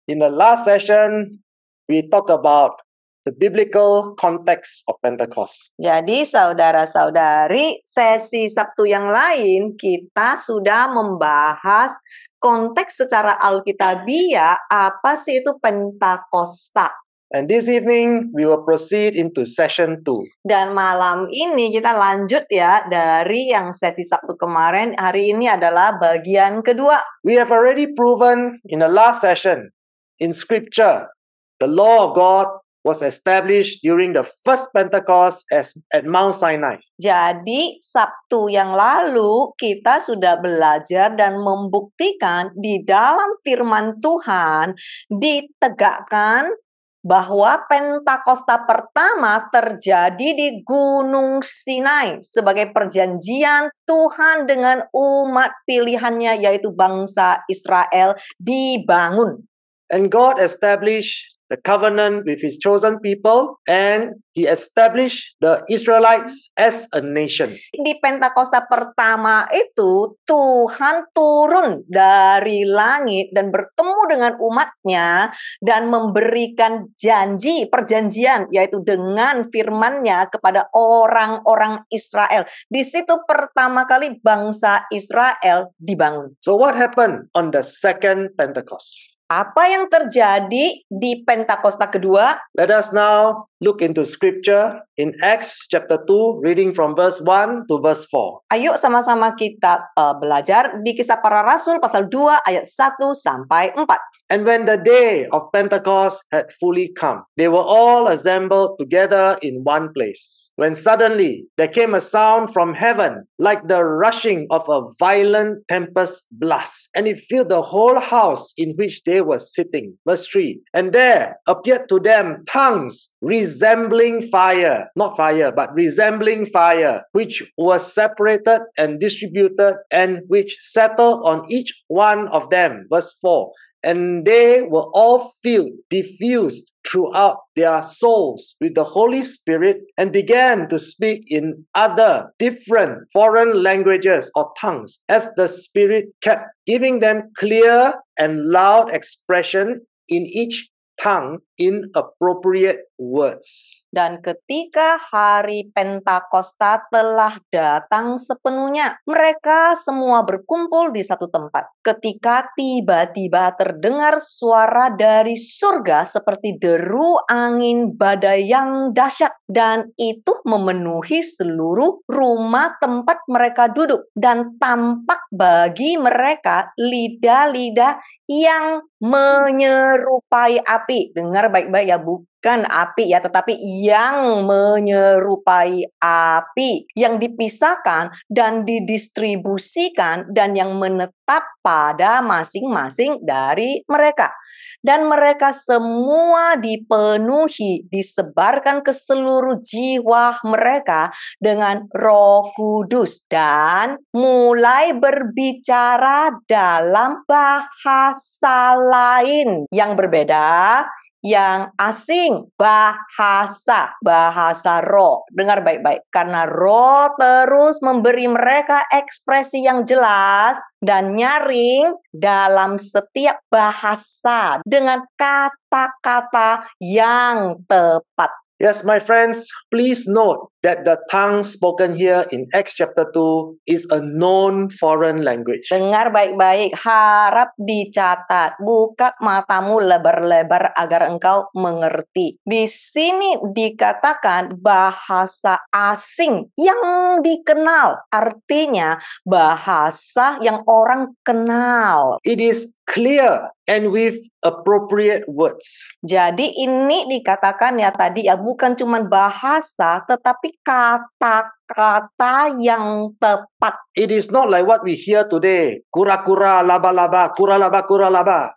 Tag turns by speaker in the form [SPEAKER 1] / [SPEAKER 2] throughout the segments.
[SPEAKER 1] In the last session, we talked about the biblical context of Pentecost.
[SPEAKER 2] Jadi saudara-saudari, sesi Sabtu yang lain kita sudah membahas konteks secara alkitabiah apa sih itu Pentakosta.
[SPEAKER 1] And this evening, we will proceed into session 2.
[SPEAKER 2] Dan malam ini kita lanjut ya dari yang sesi Sabtu kemarin. Hari ini adalah bagian kedua.
[SPEAKER 1] We have already proven in the last session, in scripture, the law of God was established during the first Pentecost at Mount Sinai.
[SPEAKER 2] Jadi Sabtu yang lalu kita sudah belajar dan membuktikan di dalam firman Tuhan ditegakkan bahwa Pentakosta pertama terjadi di Gunung Sinai sebagai perjanjian Tuhan dengan umat pilihannya yaitu bangsa Israel dibangun.
[SPEAKER 1] And God established the covenant with His chosen people, and He established the Israelites as a nation.
[SPEAKER 2] Di Pentakosta pertama itu Tuhan turun dari langit dan bertemu dengan umatnya dan memberikan janji, perjanjian, yaitu dengan firman-Nya kepada orang-orang Israel. Di situ pertama kali bangsa Israel dibangun.
[SPEAKER 1] So what happened on the second Pentecost?
[SPEAKER 2] Apa yang terjadi di Pentakosta kedua?
[SPEAKER 1] Let us now look into scripture in Acts chapter 2, reading from verse 1 to verse 4.
[SPEAKER 2] Ayo sama-sama kita belajar di Kisah Para Rasul pasal 2 ayat 1 sampai 4.
[SPEAKER 1] And when the day of Pentecost had fully come, they were all assembled together in one place. When suddenly there came a sound from heaven like the rushing of a violent tempest blast, and it filled the whole house in which they were sitting. Verse 3. And there appeared to them tongues resembling fire, not fire, but resembling fire, which was separated and distributed, and which settled on each one of them. Verse 4. And they were all filled, diffused throughout their souls with the Holy Spirit, and began to speak in other different foreign languages or tongues, as the Spirit kept giving them clear and loud expression in each tongue in appropriate words.
[SPEAKER 2] Dan ketika hari Pentakosta telah datang sepenuhnya, mereka semua berkumpul di satu tempat. Ketika tiba-tiba terdengar suara dari surga seperti deru angin badai yang dahsyat, dan itu memenuhi seluruh rumah tempat mereka duduk, dan tampak bagi mereka lidah-lidah yang menyerupai api. Dengar baik-baik ya, bukan api ya, tetapi yang menyerupai api, yang dipisahkan dan didistribusikan dan yang menetap pada masing-masing dari mereka. Dan mereka semua dipenuhi, disebarkan ke seluruh jiwa mereka dengan Roh Kudus, dan mulai berbicara dalam bahasa lain yang berbeda, yang asing, bahasa roh. Dengar baik-baik, karena roh terus memberi mereka ekspresi yang jelas dan nyaring dalam setiap bahasa dengan kata-kata yang tepat.
[SPEAKER 1] Yes, my friends, please note that the tongue spoken here in Acts chapter 2 is a known foreign language.
[SPEAKER 2] Dengar baik-baik, harap dicatat, buka matamu lebar-lebar agar engkau mengerti. Di sini dikatakan bahasa asing yang dikenal, artinya bahasa yang orang kenal.
[SPEAKER 1] It is clear and with appropriate words.
[SPEAKER 2] Jadi ini dikatakan ya tadi ya, bukan cuma bahasa tetapi kata-kata yang tepat.
[SPEAKER 1] It is not like what we hear today, kura-kura, laba-laba, kura-laba, kura-laba.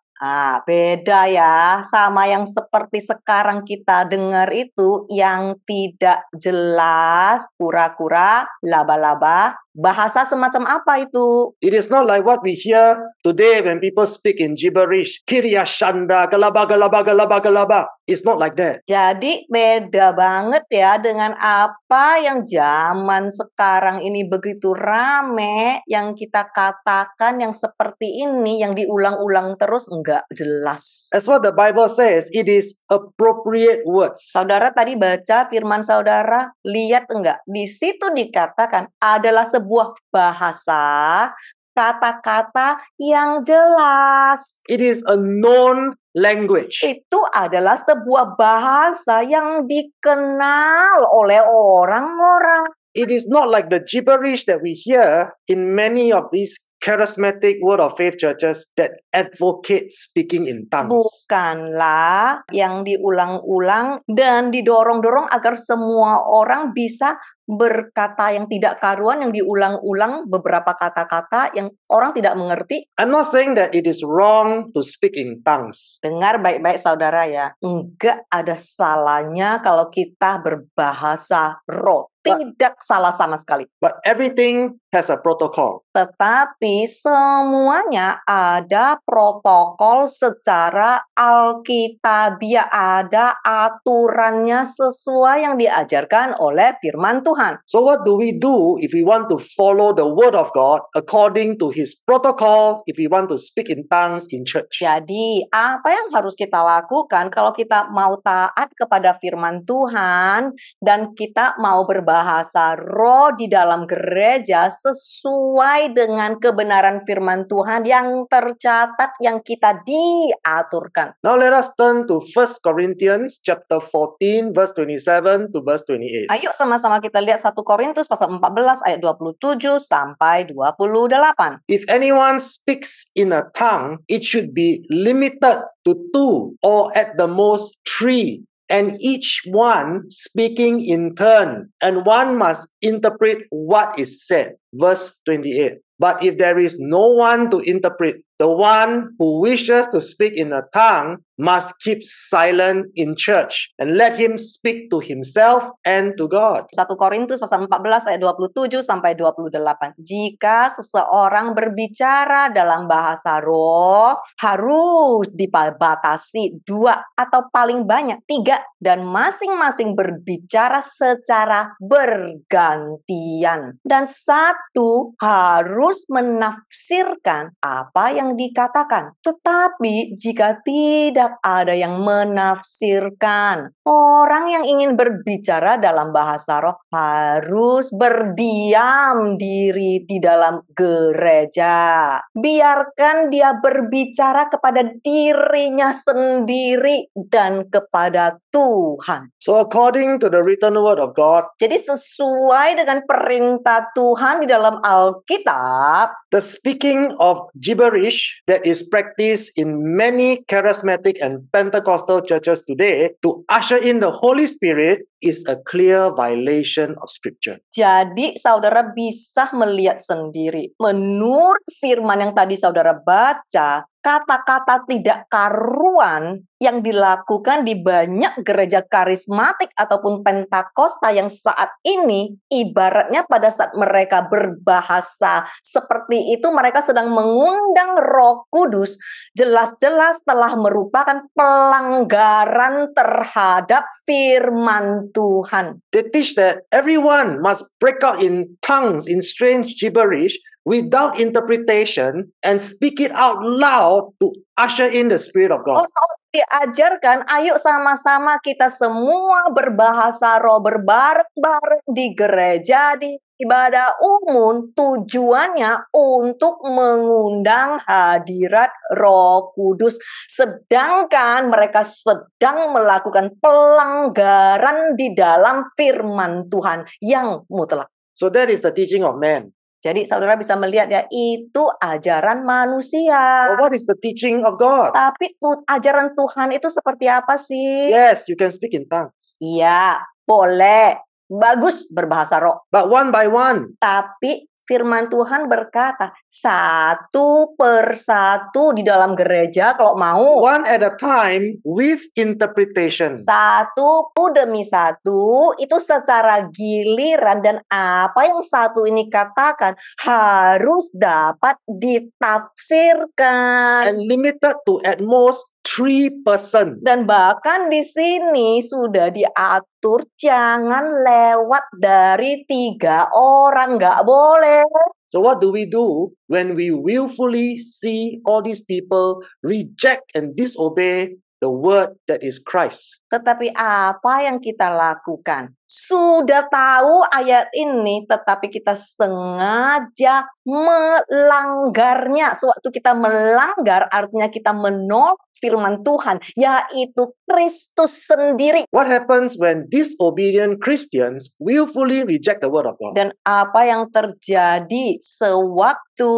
[SPEAKER 2] Beda ya, sama yang seperti sekarang kita dengar itu yang tidak jelas, kura-kura, laba-laba, Bahasa semacam apa itu?
[SPEAKER 1] It is not like what we hear today when people speak in gibberish. Kirya shanda, galaba, galaba, galaba, galaba. It's not like that.
[SPEAKER 2] Jadi beda banget ya dengan apa yang zaman sekarang ini begitu rame, yang kita katakan yang seperti ini, yang diulang-ulang terus enggak jelas.
[SPEAKER 1] As what the Bible says, it is appropriate words.
[SPEAKER 2] Saudara tadi baca firman saudara, lihat enggak? Di situ dikatakan adalah sebuah bahasa, kata-kata yang jelas.
[SPEAKER 1] It is a known language.
[SPEAKER 2] Itu adalah sebuah bahasa yang dikenal oleh orang-orang.
[SPEAKER 1] It is not like the gibberish that we hear in many of these charismatic word of faith churches that advocate speaking in tongues.
[SPEAKER 2] Bukanlah yang diulang-ulang dan didorong-dorong agar semua orang bisa berkata yang tidak karuan, yang diulang-ulang beberapa kata-kata yang orang tidak mengerti.
[SPEAKER 1] I'm not saying that it is wrong to speak in tongues.
[SPEAKER 2] Dengar baik-baik saudara ya, enggak ada salahnya kalau kita berbahasa roh. Tidak salah sama sekali.
[SPEAKER 1] But everything has a protocol.
[SPEAKER 2] Tetapi semuanya ada protokol secara alkitabiah, ada aturannya sesuai yang diajarkan oleh firman Tuhan.
[SPEAKER 1] So what do we do if we want to follow the word of God according to his protocol, if we want to speak in tongues in church?
[SPEAKER 2] Jadi, apa yang harus kita lakukan kalau kita mau taat kepada firman Tuhan dan kita mau berbahasa roh di dalam gereja sesuai dengan kebenaran firman Tuhan yang tercatat, yang kita diaturkan.
[SPEAKER 1] Now let us turn to 1 Corinthians chapter 14 verse 27 to verse 28.
[SPEAKER 2] Ayo sama-sama kita lihat 1 Korintus pasal 14 ayat 27 sampai 28.
[SPEAKER 1] If anyone speaks in a tongue, it should be limited to 2 or at the most 3, and each one speaking in turn, and one must interpret what is said. Verse 28. But if there is no one to interpret, the one who wishes to speak in a tongue must keep silent in church and let him speak to himself and to God.
[SPEAKER 2] 1 Korintus pasal 14 ayat 27 sampai 28. Jika seseorang berbicara dalam bahasa roh, harus dibatasi 2 atau paling banyak 3, dan masing-masing berbicara secara bergantian. Dan satu harus menafsirkan apa yang dikatakan. Tetapi jika tidak ada yang menafsirkan, orang yang ingin berbicara dalam bahasa roh harus berdiam diri di dalam gereja. Biarkan dia berbicara kepada dirinya sendiri dan kepada Tuhan.
[SPEAKER 1] So according to the written word of God,
[SPEAKER 2] Jadi sesuai dengan perintah Tuhan di dalam Alkitab,
[SPEAKER 1] the speaking of gibberish that is practiced in many charismatic and Pentecostal churches today to usher in the Holy Spirit is a clear violation of Scripture.
[SPEAKER 2] jadi saudara bisa melihat sendiri. Menurut firman yang tadi saudara baca, kata-kata tidak karuan yang dilakukan di banyak gereja karismatik ataupun Pentakosta yang saat ini, ibaratnya pada saat mereka berbahasa seperti itu, mereka sedang mengundang Roh Kudus, jelas-jelas telah merupakan pelanggaran terhadap firman Tuhan.
[SPEAKER 1] They teach that everyone must break out in tongues in strange gibberish without interpretation and speak it out loud to usher in the Spirit of God.
[SPEAKER 2] Diajarkan, ayo sama-sama kita semua berbahasa roh berbareng-bareng di gereja, di ibadah umum, tujuannya untuk mengundang hadirat Roh Kudus. Sedangkan mereka sedang melakukan pelanggaran di dalam firman Tuhan yang mutlak.
[SPEAKER 1] So that is the teaching of man.
[SPEAKER 2] Jadi saudara bisa melihat ya, itu ajaran manusia.
[SPEAKER 1] But what is the teaching of God?
[SPEAKER 2] Tapi ajaran Tuhan itu seperti apa sih?
[SPEAKER 1] Yes, you can speak in tongues.
[SPEAKER 2] Iya, boleh. Bagus berbahasa roh.
[SPEAKER 1] But one by one,
[SPEAKER 2] Tapi firman Tuhan berkata, satu persatu di dalam gereja kalau mau.
[SPEAKER 1] one at a time with interpretation.
[SPEAKER 2] Satu demi satu itu secara giliran, dan apa yang satu ini katakan harus dapat ditafsirkan.
[SPEAKER 1] And limited to at most 3%.
[SPEAKER 2] Dan bahkan di sini sudah diatur jangan lewat dari 3 orang, nggak boleh.
[SPEAKER 1] So what do we do when we willfully see all these people reject and disobey the word that is Christ?
[SPEAKER 2] Tetapi apa yang kita lakukan? Sudah tahu ayat ini, tetapi kita sengaja melanggarnya. Sewaktu kita melanggar, artinya kita menolak firman Tuhan, yaitu Kristus sendiri.
[SPEAKER 1] What happens when disobedient Christians willfully reject the word of God?
[SPEAKER 2] Dan apa yang terjadi sewaktu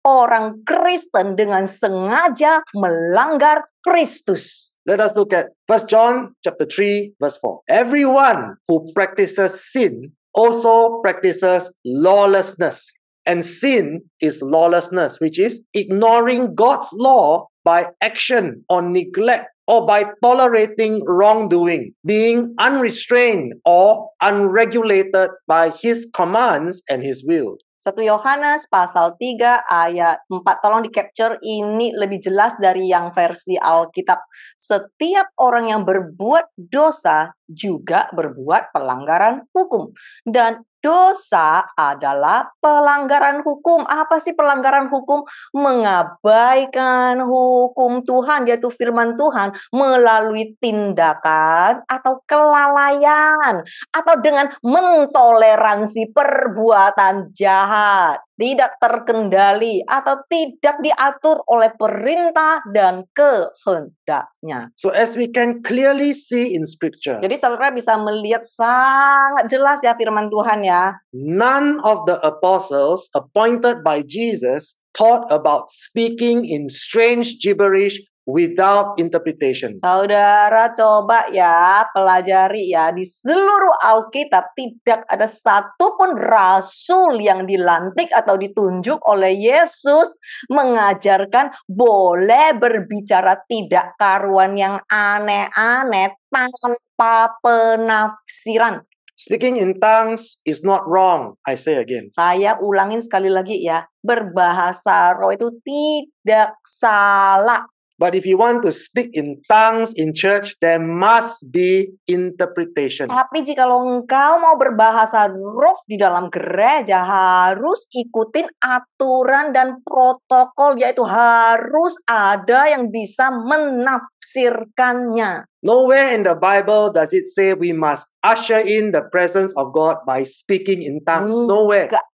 [SPEAKER 2] orang Kristen dengan sengaja melanggar Kristus?
[SPEAKER 1] Let us look at 1 John chapter 3 verse 4. Everyone who practices sin also practices lawlessness. And sin is lawlessness, which is ignoring God's law by action or neglect, or by tolerating wrongdoing, being unrestrained or unregulated by His commands and His will.
[SPEAKER 2] 1 Yohanes pasal 3 ayat 4. Tolong di-capture, ini lebih jelas dari yang versi Alkitab. Setiap orang yang berbuat dosa juga berbuat pelanggaran hukum. Dan dosa adalah pelanggaran hukum. Apa sih pelanggaran hukum? Mengabaikan hukum Tuhan, yaitu firman Tuhan, melalui tindakan atau kelalaian, atau dengan mentoleransi perbuatan jahat, tidak terkendali atau tidak diatur oleh perintah dan kehendaknya.
[SPEAKER 1] So as we can clearly see in scripture,
[SPEAKER 2] Jadi saudara bisa melihat sangat jelas ya firman Tuhan ya.
[SPEAKER 1] none of the apostles appointed by Jesus taught about speaking in strange gibberish without interpretation.
[SPEAKER 2] Saudara coba ya pelajari ya, di seluruh Alkitab tidak ada satupun rasul yang dilantik atau ditunjuk oleh Yesus mengajarkan boleh berbicara tidak karuan yang aneh-aneh tanpa penafsiran.
[SPEAKER 1] Speaking in tongues is not wrong, I say again.
[SPEAKER 2] Saya ulangin sekali lagi ya, berbahasa roh itu tidak salah.
[SPEAKER 1] But if you want to speak in tongues in church, there must be interpretation.
[SPEAKER 2] Tapi jikalau engkau mau berbahasa roh di dalam gereja, harus ikutin aturan dan protokol, yaitu harus ada yang bisa menafsirkannya.
[SPEAKER 1] Nowhere in the Bible does it say we must usher in the presence of God by speaking in tongues. Nowhere.
[SPEAKER 2] Enggak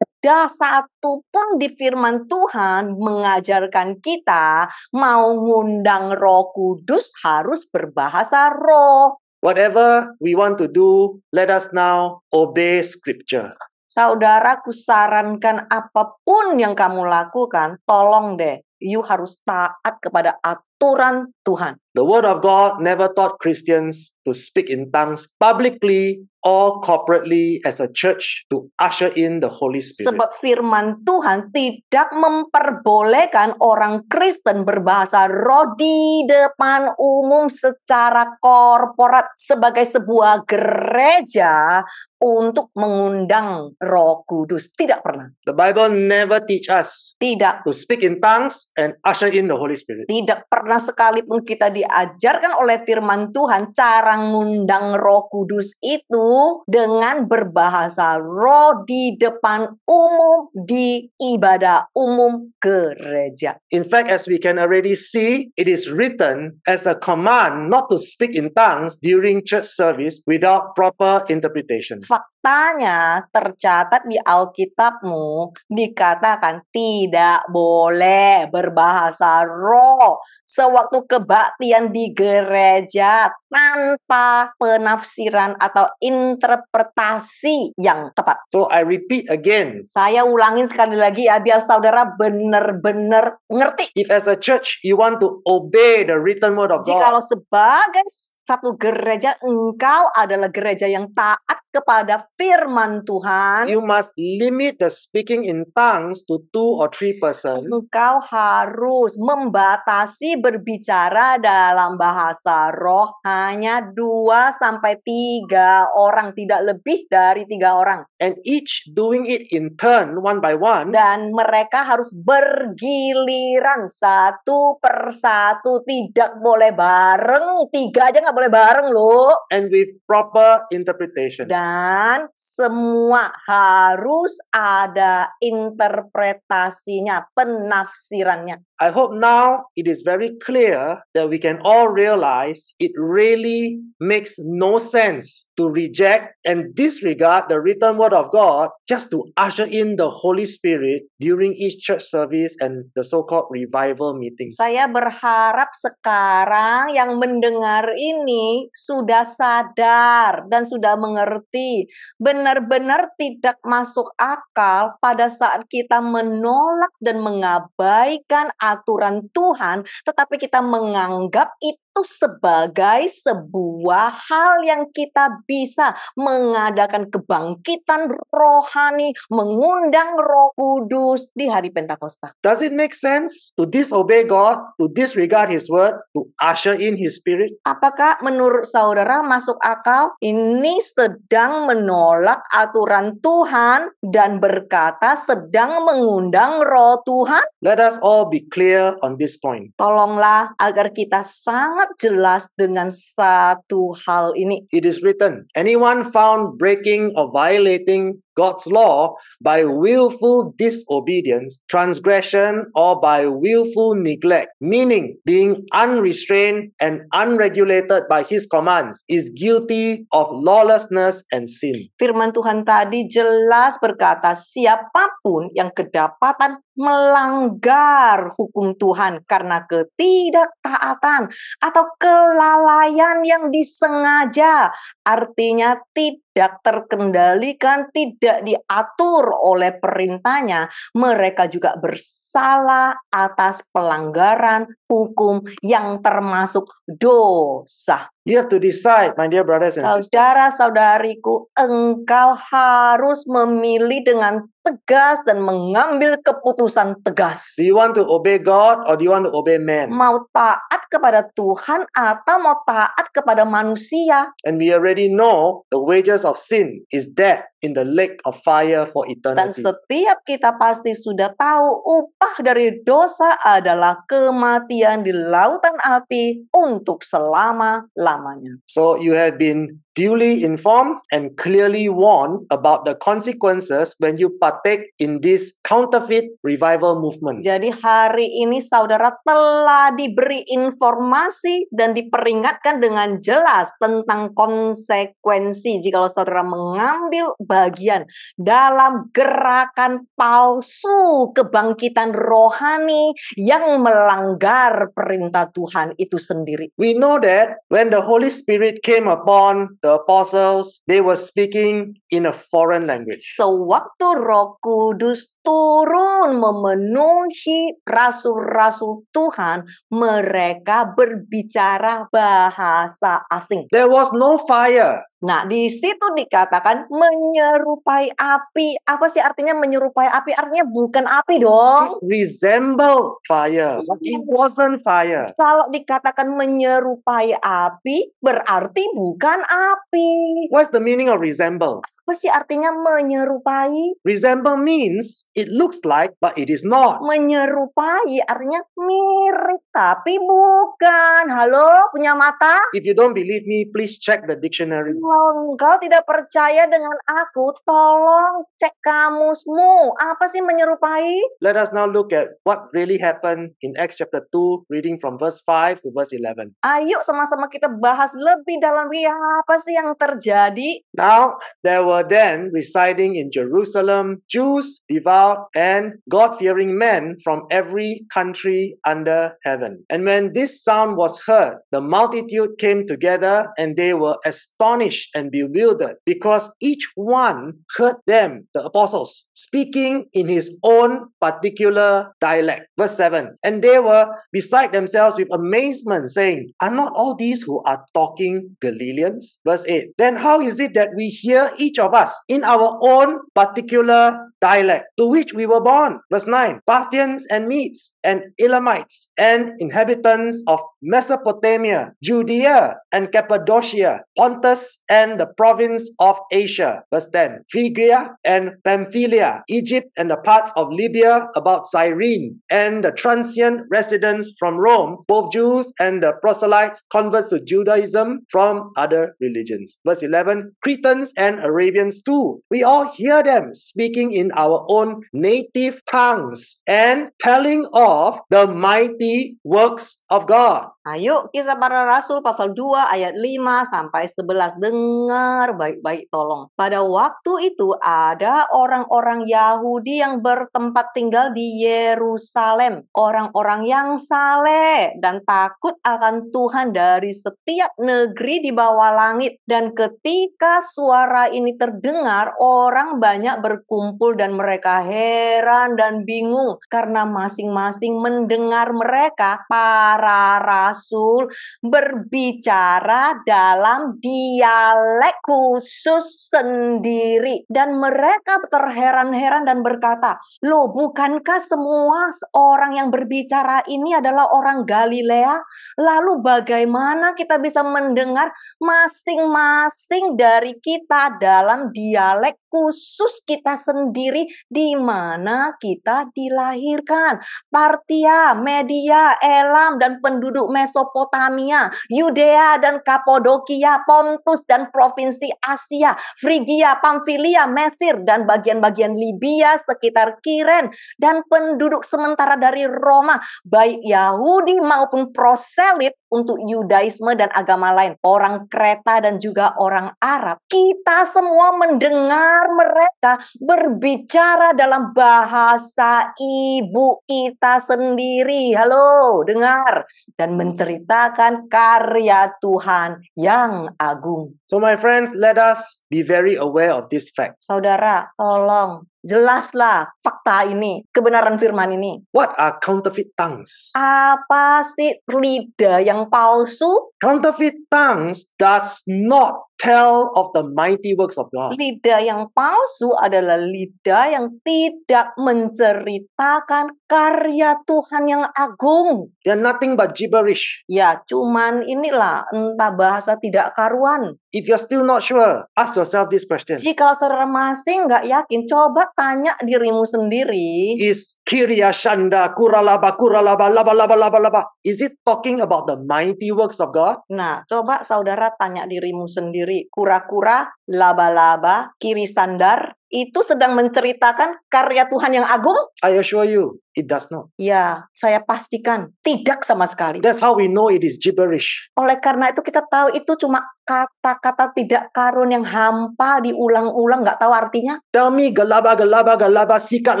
[SPEAKER 2] ada satu pun di firman Tuhan mengajarkan kita mau ngundang Roh Kudus harus berbahasa roh.
[SPEAKER 1] Whatever we want to do, let us now obey scripture.
[SPEAKER 2] Saudara, kusarankan apapun yang kamu lakukan, tolong deh, you harus taat kepada aturan Tuhan.
[SPEAKER 1] The word of God never taught Christians to speak in tongues publicly or corporately as a church to usher in the Holy Spirit.
[SPEAKER 2] Sebab firman Tuhan tidak memperbolehkan orang Kristen berbahasa roh di depan umum secara korporat sebagai sebuah gereja untuk mengundang Roh Kudus. Tidak pernah.
[SPEAKER 1] The Bible never teach us
[SPEAKER 2] Tidak.
[SPEAKER 1] to speak in tongues and usher in the Holy Spirit.
[SPEAKER 2] Tidak pernah sekalipun kita diajarkan oleh firman Tuhan cara ngundang Roh Kudus itu dengan berbahasa roh di depan umum di ibadah umum gereja.
[SPEAKER 1] In fact, as we can already see, it is written as a command not to speak in tongues during church service without proper interpretation.
[SPEAKER 2] Faktanya tercatat di Alkitabmu dikatakan tidak boleh berbahasa roh sewaktu kebaktian di gereja tanpa penafsiran atau interpretasi yang tepat.
[SPEAKER 1] So I repeat again,
[SPEAKER 2] Saya ulangin sekali lagi ya biar saudara benar-benar ngerti.
[SPEAKER 1] if as a church you want to obey the written word of God,
[SPEAKER 2] Jikalau sebagai satu gereja, engkau adalah gereja yang taat kepada firman Tuhan,
[SPEAKER 1] you must limit the speaking in tongues to 2 or 3 persons.
[SPEAKER 2] engkau harus membatasi berbicara dalam bahasa roh hanya 2 sampai 3 orang, tidak lebih dari 3 orang.
[SPEAKER 1] And each doing it in turn, one by one.
[SPEAKER 2] Dan mereka harus bergiliran satu persatu, tidak boleh bareng, 3 aja nggak boleh bareng loh.
[SPEAKER 1] And with proper interpretation.
[SPEAKER 2] Dan semua harus ada interpretasinya, penafsirannya.
[SPEAKER 1] I hope now it is very clear that we can all realize it really makes no sense to reject and disregard the written word of God just to usher in the Holy Spirit during each church service and the so-called revival meetings.
[SPEAKER 2] Saya berharap sekarang yang mendengar ini sudah sadar dan sudah mengerti. Benar-benar tidak masuk akal pada saat kita menolak dan mengabaikan aturan Tuhan, tetapi kita menganggap itu sebagai sebuah hal yang kita bisa mengadakan kebangkitan rohani, mengundang Roh Kudus di hari Pentakosta.
[SPEAKER 1] Does it make sense to disobey God, to disregard His word, to usher in His Spirit?
[SPEAKER 2] Apakah menurut saudara masuk akal? Ini sedang menolak aturan Tuhan dan berkata sedang mengundang Roh Tuhan?
[SPEAKER 1] Let us all be clear on this point.
[SPEAKER 2] Tolonglah agar kita sangat jelas dengan satu hal ini.
[SPEAKER 1] It is written, anyone found breaking or violating God's law by willful disobedience, transgression, or by willful neglect, meaning being unrestrained and unregulated by His commands, is guilty of lawlessness and sin.
[SPEAKER 2] Firman Tuhan tadi jelas berkata, siapapun yang kedapatan melanggar hukum Tuhan karena ketidaktaatan atau kelalaian yang disengaja, artinya tidak terkendalikan, tidak diatur oleh perintahnya, mereka juga bersalah atas pelanggaran hukum yang termasuk dosa.
[SPEAKER 1] You have to decide, my dear brothers and sisters.
[SPEAKER 2] Saudara-saudariku, engkau harus memilih dengan tegas dan mengambil keputusan tegas.
[SPEAKER 1] Do you want to obey God or do you want to obey man?
[SPEAKER 2] Mau taat kepada Tuhan atau mau taat kepada manusia?
[SPEAKER 1] And we already know the wages of sin is death in the lake of fire for
[SPEAKER 2] Dan
[SPEAKER 1] eternity.
[SPEAKER 2] setiap kita pasti sudah tahu upah dari dosa adalah kematian di lautan api untuk selama-lamanya.
[SPEAKER 1] So you have been duly informed and clearly warned about the consequences when you partake in this counterfeit revival movement.
[SPEAKER 2] Jadi hari ini saudara telah diberi informasi dan diperingatkan dengan jelas tentang konsekuensi jika saudara mengambil bagian dalam gerakan palsu kebangkitan rohani yang melanggar perintah Tuhan itu sendiri.
[SPEAKER 1] We know that when the Holy Spirit came upon the apostles, they were speaking in a foreign language.
[SPEAKER 2] Sewaktu Roh Kudus turun memenuhi rasul-rasul Tuhan, mereka berbicara bahasa asing.
[SPEAKER 1] There was no fire.
[SPEAKER 2] Nah, di situ dikatakan menyerupai api. Apa sih artinya menyerupai api? Artinya bukan api dong.
[SPEAKER 1] It resembled fire, but it wasn't fire.
[SPEAKER 2] Kalau dikatakan menyerupai api, berarti bukan api.
[SPEAKER 1] What's the meaning of resemble?
[SPEAKER 2] Apa sih artinya menyerupai?
[SPEAKER 1] Resemble means it looks like, but it is not.
[SPEAKER 2] Menyerupai artinya mirip, tapi bukan. Halo, punya mata?
[SPEAKER 1] If you don't believe me, please check the dictionary.
[SPEAKER 2] Kalau engkau tidak percaya dengan aku, tolong cek kamusmu. Apa sih menyerupai?
[SPEAKER 1] Let us now look at what really happened in Acts chapter 2, reading from verse 5 to verse 11.
[SPEAKER 2] Ayo sama-sama kita bahas lebih dalam apa sih yang terjadi.
[SPEAKER 1] Now, there were then residing in Jerusalem Jews, devout devout and God-fearing men from every country under heaven. And when this sound was heard, the multitude came together, and they were astonished and bewildered, because each one heard them, the apostles, speaking in his own particular dialect. Verse 7. And they were beside themselves with amazement, saying, Are not all these who are talking Galileans? Verse 8. Then how is it that we hear each of us in our own particular dialect to which we were born? Verse 9. Parthians and Medes and Elamites and inhabitants of Mesopotamia, Judea and Cappadocia, Pontus and the province of Asia. Verse 10. Phrygia and Pamphylia, Egypt and the parts of Libya about Cyrene, and the transient residents from Rome, both Jews and the proselytes, converts to Judaism from other religions. Verse 11. Cretans and Arabians too. We all hear them speaking in our own native tongues and telling of the mighty works of God.
[SPEAKER 2] Ayo, Kisah Para Rasul pasal 2 ayat 5 sampai 11. Dengar baik-baik tolong. Pada waktu itu ada orang-orang Yahudi yang bertempat tinggal di Yerusalem. Orang-orang yang saleh dan takut akan Tuhan dari setiap negeri di bawah langit. Dan ketika suara ini terdengar, orang banyak berkumpul dan mereka heran dan bingung karena masing-masing mendengar mereka, para rasul, berbicara dalam dialek khusus sendiri. Dan mereka terheran-heran dan berkata, Loh, bukankah semua orang yang berbicara ini adalah orang Galilea? Lalu bagaimana kita bisa mendengar masing-masing dari kita dalam dialek khusus kita sendiri di mana kita dilahirkan? Partia, Media, Elam dan penduduk Mesopotamia, Yudea dan Kapodokia, Pontus dan provinsi Asia, Frigia, Pamfilia, Mesir dan bagian-bagian Libya sekitar Kiren, dan penduduk sementara dari Roma, baik Yahudi maupun proselit untuk Yudaisme dan agama lain, orang Kreta dan juga orang Arab. Kita semua mendengar mereka berbicara dalam bahasa ibu kita sendiri. Halo, dengar. Dan menceritakan karya Tuhan yang agung.
[SPEAKER 1] So my friends, let us be very aware of this fact.
[SPEAKER 2] Saudara, tolong jelaslah fakta ini, kebenaran firman ini.
[SPEAKER 1] What are counterfeit tongues?
[SPEAKER 2] Apa sih lidah yang palsu?
[SPEAKER 1] Counterfeit tongues does not tell of the mighty works of God.
[SPEAKER 2] Lidah yang palsu adalah lidah yang tidak menceritakan karya Tuhan yang agung.
[SPEAKER 1] They are nothing but gibberish.
[SPEAKER 2] Ya, cuman inilah entah bahasa tidak karuan.
[SPEAKER 1] If you're still not sure, ask yourself this question.
[SPEAKER 2] Jika saudara masih nggak yakin, coba tanya dirimu sendiri.
[SPEAKER 1] Is Kirya Shanda Kuralaba Kuralaba Laba Laba Laba Laba, is it talking about the mighty works of God?
[SPEAKER 2] Nah, coba saudara tanya dirimu sendiri. Kura-kura, laba-laba, kiri sandar, itu sedang menceritakan karya Tuhan yang agung?
[SPEAKER 1] I assure you, it does not.
[SPEAKER 2] Ya, saya pastikan tidak sama sekali.
[SPEAKER 1] That's how we know it is gibberish.
[SPEAKER 2] Oleh karena itu kita tahu itu cuma kata-kata tidak karun yang hampa diulang-ulang, nggak tahu artinya.
[SPEAKER 1] Tell me galaba galaba galaba sikat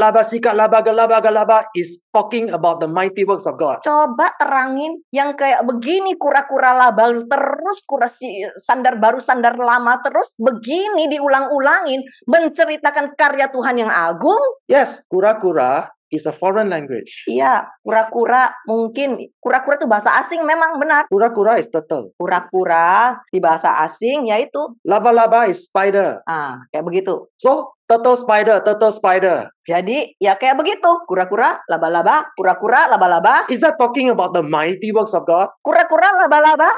[SPEAKER 1] laba galaba galaba is talking about the mighty works of God.
[SPEAKER 2] Coba terangin yang kayak begini, kura-kura laba terus, sandar baru sandar lama terus, begini diulang-ulangin menceritakan karya Tuhan yang agung.
[SPEAKER 1] Yes, kura-kura is a foreign language.
[SPEAKER 2] Iya, kura-kura itu bahasa asing, memang benar.
[SPEAKER 1] Kura-kura is turtle.
[SPEAKER 2] Kura-kura di bahasa asing yaitu
[SPEAKER 1] Laba-laba is spider.
[SPEAKER 2] Kayak begitu.
[SPEAKER 1] So, turtle spider.
[SPEAKER 2] Jadi, ya kayak begitu. Kura-kura, laba-laba, kura-kura, laba-laba.
[SPEAKER 1] Is that talking about the mighty works of God?
[SPEAKER 2] Kura-kura, laba-laba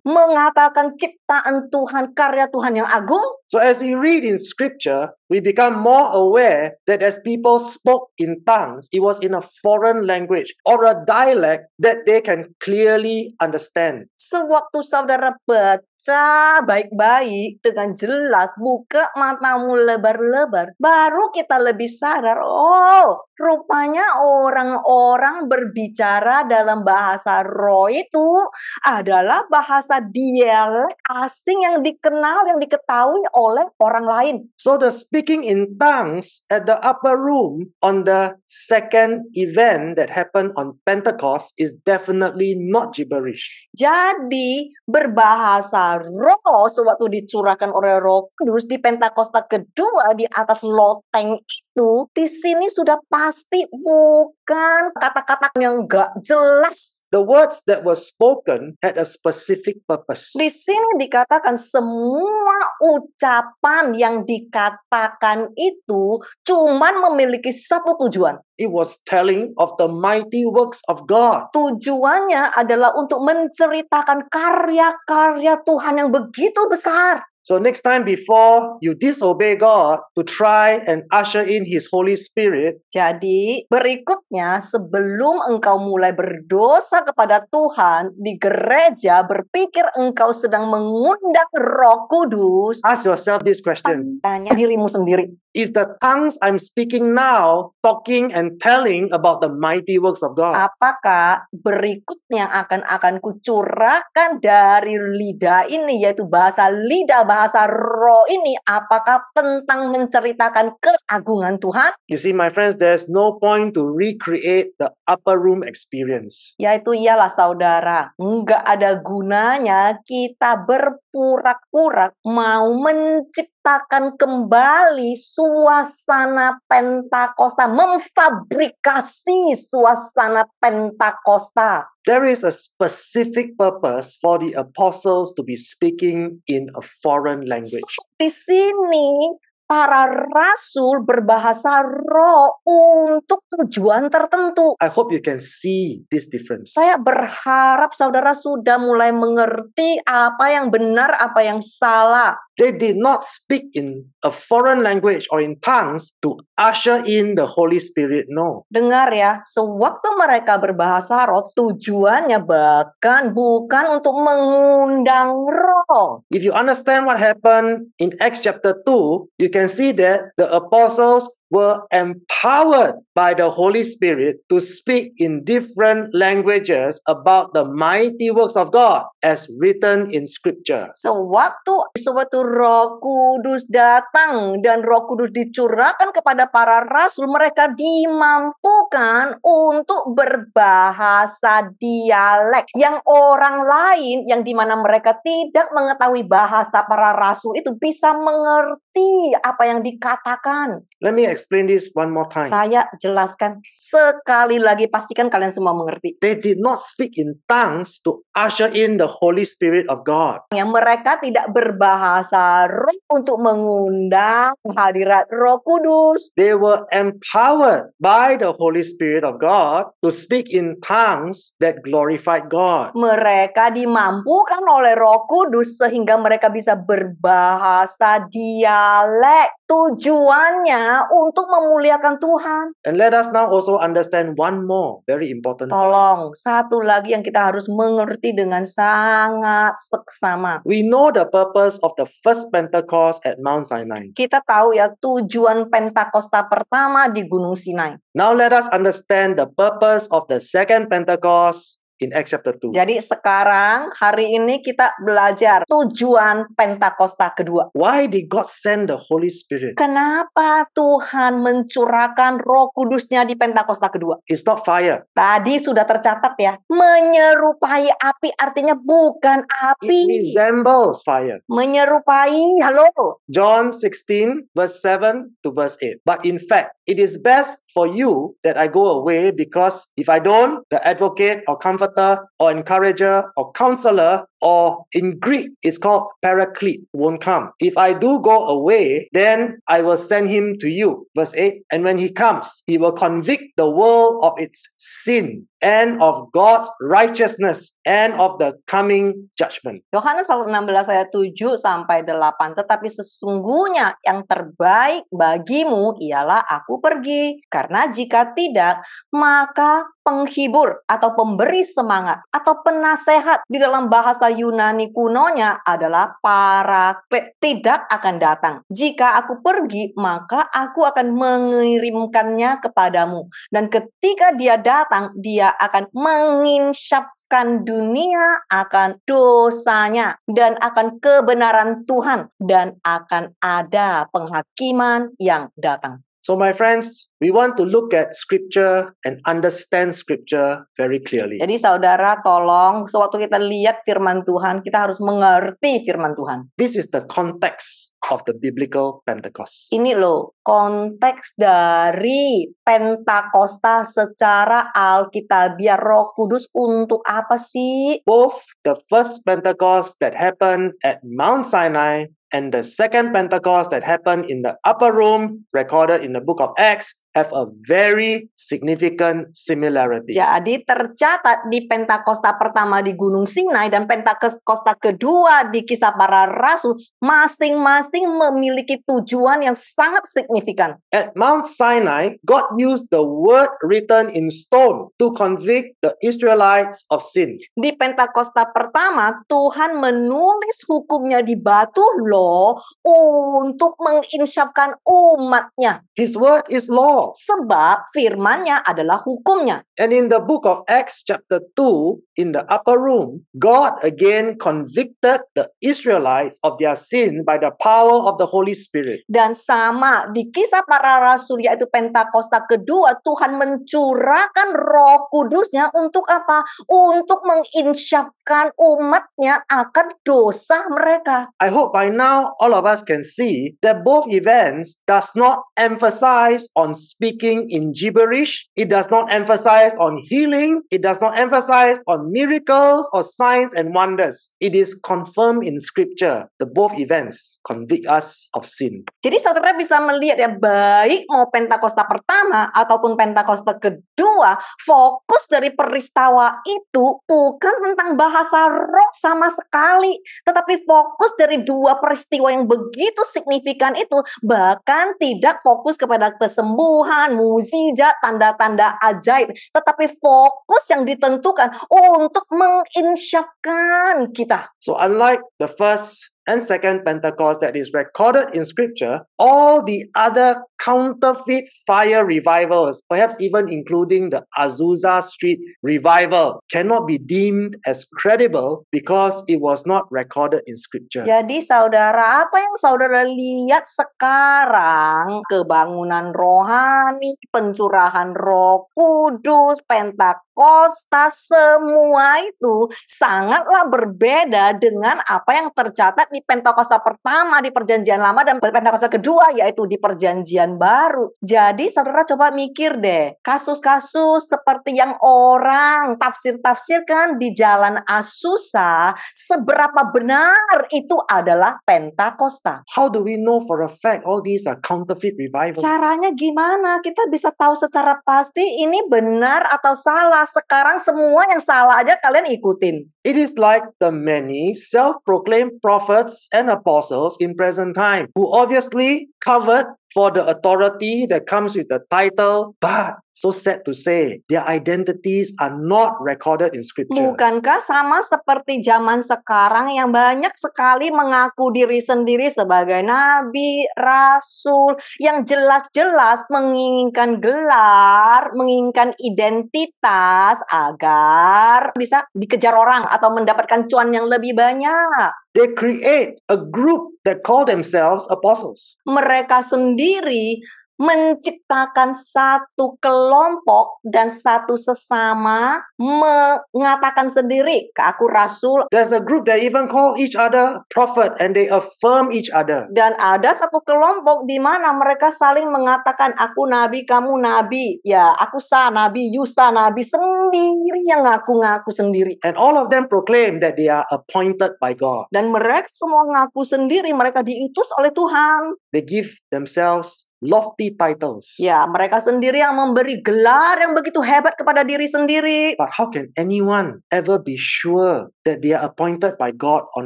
[SPEAKER 2] mengatakan ciptaan Tuhan, karya Tuhan yang agung.
[SPEAKER 1] So as we read in scripture, we become more aware that as people spoke in tongues, it was in a foreign language or a dialect that they can clearly understand.
[SPEAKER 2] Sewaktu saudara baca baik-baik dengan jelas, buka matamu lebar-lebar, baru kita lebih sadar, oh, Rupanya orang-orang berbicara dalam bahasa roh itu adalah bahasa dialek asing yang dikenal, yang diketahui oleh orang lain.
[SPEAKER 1] So the speaking in tongues at the upper room on the second event that happened on Pentecost is definitely not gibberish.
[SPEAKER 2] Jadi berbahasa roh sewaktu dicurahkan oleh Roh Kudus di Pentakosta kedua di atas loteng itu, di sini sudah pasti bukan kata-kata yang gak jelas.
[SPEAKER 1] The words that were spoken had a specific purpose.
[SPEAKER 2] Di sini dikatakan semua ucapan yang dikatakan itu cuman memiliki satu tujuan.
[SPEAKER 1] It was telling of the mighty works of God.
[SPEAKER 2] Tujuannya adalah untuk menceritakan karya-karya Tuhan yang begitu besar.
[SPEAKER 1] So next time before you disobey God to try and usher in His Holy Spirit,
[SPEAKER 2] Jadi berikutnya sebelum engkau mulai berdosa kepada Tuhan di gereja, berpikir engkau sedang mengundang Roh Kudus,
[SPEAKER 1] ask yourself this question.
[SPEAKER 2] tanya dirimu sendiri.
[SPEAKER 1] Is the tongues I'm speaking now talking and telling about the mighty works of God?
[SPEAKER 2] Apakah berikutnya akan kucurahkan dari lidah ini, yaitu bahasa lidah, bahasa roh ini, apakah tentang menceritakan keagungan Tuhan?
[SPEAKER 1] You see, my friends, there's no point to recreate the upper room experience.
[SPEAKER 2] Yaitu ialah saudara, nggak ada gunanya kita berpura-pura mau menciptakan kembali suasana Pentakosta, memfabrikasi suasana Pentakosta.
[SPEAKER 1] There is a specific purpose for the apostles to be speaking in a foreign language.
[SPEAKER 2] Di sini para rasul berbahasa roh untuk tujuan tertentu.
[SPEAKER 1] I hope you can see this difference.
[SPEAKER 2] Saya berharap saudara sudah mulai mengerti apa yang benar, apa yang salah.
[SPEAKER 1] They did not speak in a foreign language or in tongues to usher in the Holy Spirit. No.
[SPEAKER 2] Dengar ya, sewaktu mereka berbahasa roh, tujuannya bahkan bukan untuk mengundang roh.
[SPEAKER 1] If you understand what happened in Acts chapter 2, you can see that the apostles were empowered by the Holy Spirit to speak in different languages about the mighty works of God as written in Scripture.
[SPEAKER 2] Sewaktu Roh Kudus datang dan Roh Kudus dicurahkan kepada para rasul, mereka dimampukan untuk berbahasa dialek yang orang lain yang dimana mereka tidak mengetahui bahasa para rasul itu bisa mengerti apa yang dikatakan.
[SPEAKER 1] Let me explain this one more time.
[SPEAKER 2] Saya jelaskan sekali lagi, pastikan kalian semua mengerti.
[SPEAKER 1] They did not speak in tongues to usher in the Holy Spirit of God.
[SPEAKER 2] Yang mereka tidak berbahasa roh untuk mengundang hadirat Roh Kudus.
[SPEAKER 1] They were empowered by the Holy Spirit of God to speak in tongues that glorified God.
[SPEAKER 2] Mereka dimampukan oleh Roh Kudus sehingga mereka bisa berbahasa dialek. Tujuannya untuk memuliakan Tuhan.
[SPEAKER 1] And let us now also understand one more very important.
[SPEAKER 2] Tolong, satu lagi yang kita harus mengerti dengan sangat seksama.
[SPEAKER 1] We know the purpose of the first Pentecost at Mount Sinai.
[SPEAKER 2] Kita tahu ya tujuan Pentakosta pertama di Gunung Sinai.
[SPEAKER 1] Now let us understand the purpose of the second Pentecost in Acts chapter 2.
[SPEAKER 2] Jadi sekarang hari ini kita belajar tujuan Pentakosta kedua.
[SPEAKER 1] Why did God send the Holy Spirit?
[SPEAKER 2] Kenapa Tuhan mencurahkan Roh Kudusnya di Pentakosta kedua?
[SPEAKER 1] It's not fire.
[SPEAKER 2] Tadi sudah tercatat ya, menyerupai api artinya bukan
[SPEAKER 1] It
[SPEAKER 2] api.
[SPEAKER 1] resembles fire.
[SPEAKER 2] Menyerupai, halo.
[SPEAKER 1] John 16 verse 7 to verse 8. But in fact, it is best for you that I go away, because if I don't, the advocate or comforter or encourager or counselor, or in Greek it's called paraclete, won't come. If I do go away, then I will send him to you. Verse 8. And when he comes, he will convict the world of its sin and of God's righteousness and of the coming judgment.
[SPEAKER 2] Yohanes pasal 16 ayat 7 sampai 8. Tetapi sesungguhnya yang terbaik bagimu ialah aku pergi. Karena jika tidak, maka penghibur atau pemberi semangat atau penasehat, di dalam bahasa Yunani kunonya adalah paraklet, tidak akan datang. Jika aku pergi, maka aku akan mengirimkannya kepadamu. Dan ketika dia datang, dia akan menginsafkan dunia akan dosanya dan akan kebenaran Tuhan, dan akan ada penghakiman yang datang.
[SPEAKER 1] So my friends, we want to look at scripture and understand scripture very clearly.
[SPEAKER 2] Jadi saudara, tolong sewaktu kita lihat firman Tuhan, kita harus mengerti firman Tuhan.
[SPEAKER 1] This is the context of the biblical Pentecost.
[SPEAKER 2] Ini loh konteks dari Pentakosta secara Alkitabiah. Roh Kudus untuk apa sih?
[SPEAKER 1] Both the first Pentecost that happened at Mount Sinai and the second Pentecost that happened in the upper room, recorded in the book of Acts, have a very significant similarity.
[SPEAKER 2] Jadi tercatat di Pentakosta pertama di Gunung Sinai dan Pentakosta kedua di Kisah Para Rasul, masing-masing memiliki tujuan yang sangat signifikan.
[SPEAKER 1] At Mount Sinai, God used the word written in stone to convict the Israelites of sin.
[SPEAKER 2] Di Pentakosta pertama, Tuhan menulis hukumnya di batu loh untuk menginsafkan umatnya.
[SPEAKER 1] His word is law.
[SPEAKER 2] Sebab firman-Nya adalah hukumnya.
[SPEAKER 1] And in the book of Acts chapter 2, in the upper room, God again convicted the Israelites of their sin by the power of the Holy Spirit.
[SPEAKER 2] Dan sama di Kisah Para Rasul, yaitu Pentakosta kedua, Tuhan mencurahkan Roh Kudusnya untuk apa? Untuk menginsafkan umatnya akan dosa mereka.
[SPEAKER 1] I hope by now all of us can see that both events does not emphasize on speaking in gibberish. It does not emphasize on healing. It does not emphasize on miracles or signs and wonders. It is confirmed in scripture. The both events convict us of sin.
[SPEAKER 2] Jadi saudara bisa melihat ya, baik mau Pentakosta pertama ataupun Pentakosta kedua, fokus dari peristiwa itu bukan tentang bahasa roh sama sekali, tetapi fokus dari dua peristiwa yang begitu signifikan itu, bahkan tidak fokus kepada kesembuhan, mukjizat, tanda-tanda ajaib, tetapi fokus yang ditentukan untuk menginsafkan kita.
[SPEAKER 1] So unlike the first and second Pentecost that is recorded in scripture, all the other counterfeit fire revivals, perhaps even including the Azusa Street revival, cannot be deemed as credible because it was not recorded in scripture.
[SPEAKER 2] Jadi saudara, apa yang saudara lihat sekarang, kebangunan rohani, pencurahan Roh Kudus, Pentakosta, semua itu sangatlah berbeda dengan apa yang tercatat di Pentakosta pertama di Perjanjian Lama dan Pentakosta kedua, yaitu di Perjanjian Baru. Jadi saudara coba mikir deh, kasus-kasus seperti yang orang tafsir-tafsirkan di Jalan Azusa, seberapa benar itu adalah Pentakosta?
[SPEAKER 1] How do we know for a fact all these are counterfeit revivals?
[SPEAKER 2] Caranya gimana? Kita bisa tahu secara pasti ini benar atau salah. Sekarang semua yang salah aja kalian ikutin.
[SPEAKER 1] It is like the many self-proclaimed prophets and apostles in present time who obviously covered for the authority that comes with the title, but so sad to say, their identities are not recorded in scripture.
[SPEAKER 2] Bukankah sama seperti zaman sekarang yang banyak sekali mengaku diri sendiri sebagai nabi, rasul, yang jelas-jelas menginginkan gelar, menginginkan identitas agar bisa dikejar orang atau mendapatkan cuan yang lebih banyak.
[SPEAKER 1] They create a group that call themselves apostles.
[SPEAKER 2] Mereka sendiri menciptakan satu kelompok dan satu sesama mengatakan sendiri, aku rasul.
[SPEAKER 1] There's a group that even call each other prophet and they affirm each other.
[SPEAKER 2] Dan ada satu kelompok di mana mereka saling mengatakan, aku nabi, kamu nabi. Ya, aku nabi, you nabi, sendiri yang ngaku-ngaku sendiri.
[SPEAKER 1] And all of them proclaim that they are appointed by God.
[SPEAKER 2] Dan mereka semua ngaku sendiri mereka diutus oleh Tuhan.
[SPEAKER 1] They give themselves lofty titles.
[SPEAKER 2] Ya, mereka sendiri yang memberi gelar yang begitu hebat kepada diri sendiri.
[SPEAKER 1] But how can anyone ever be sure that they are appointed by God or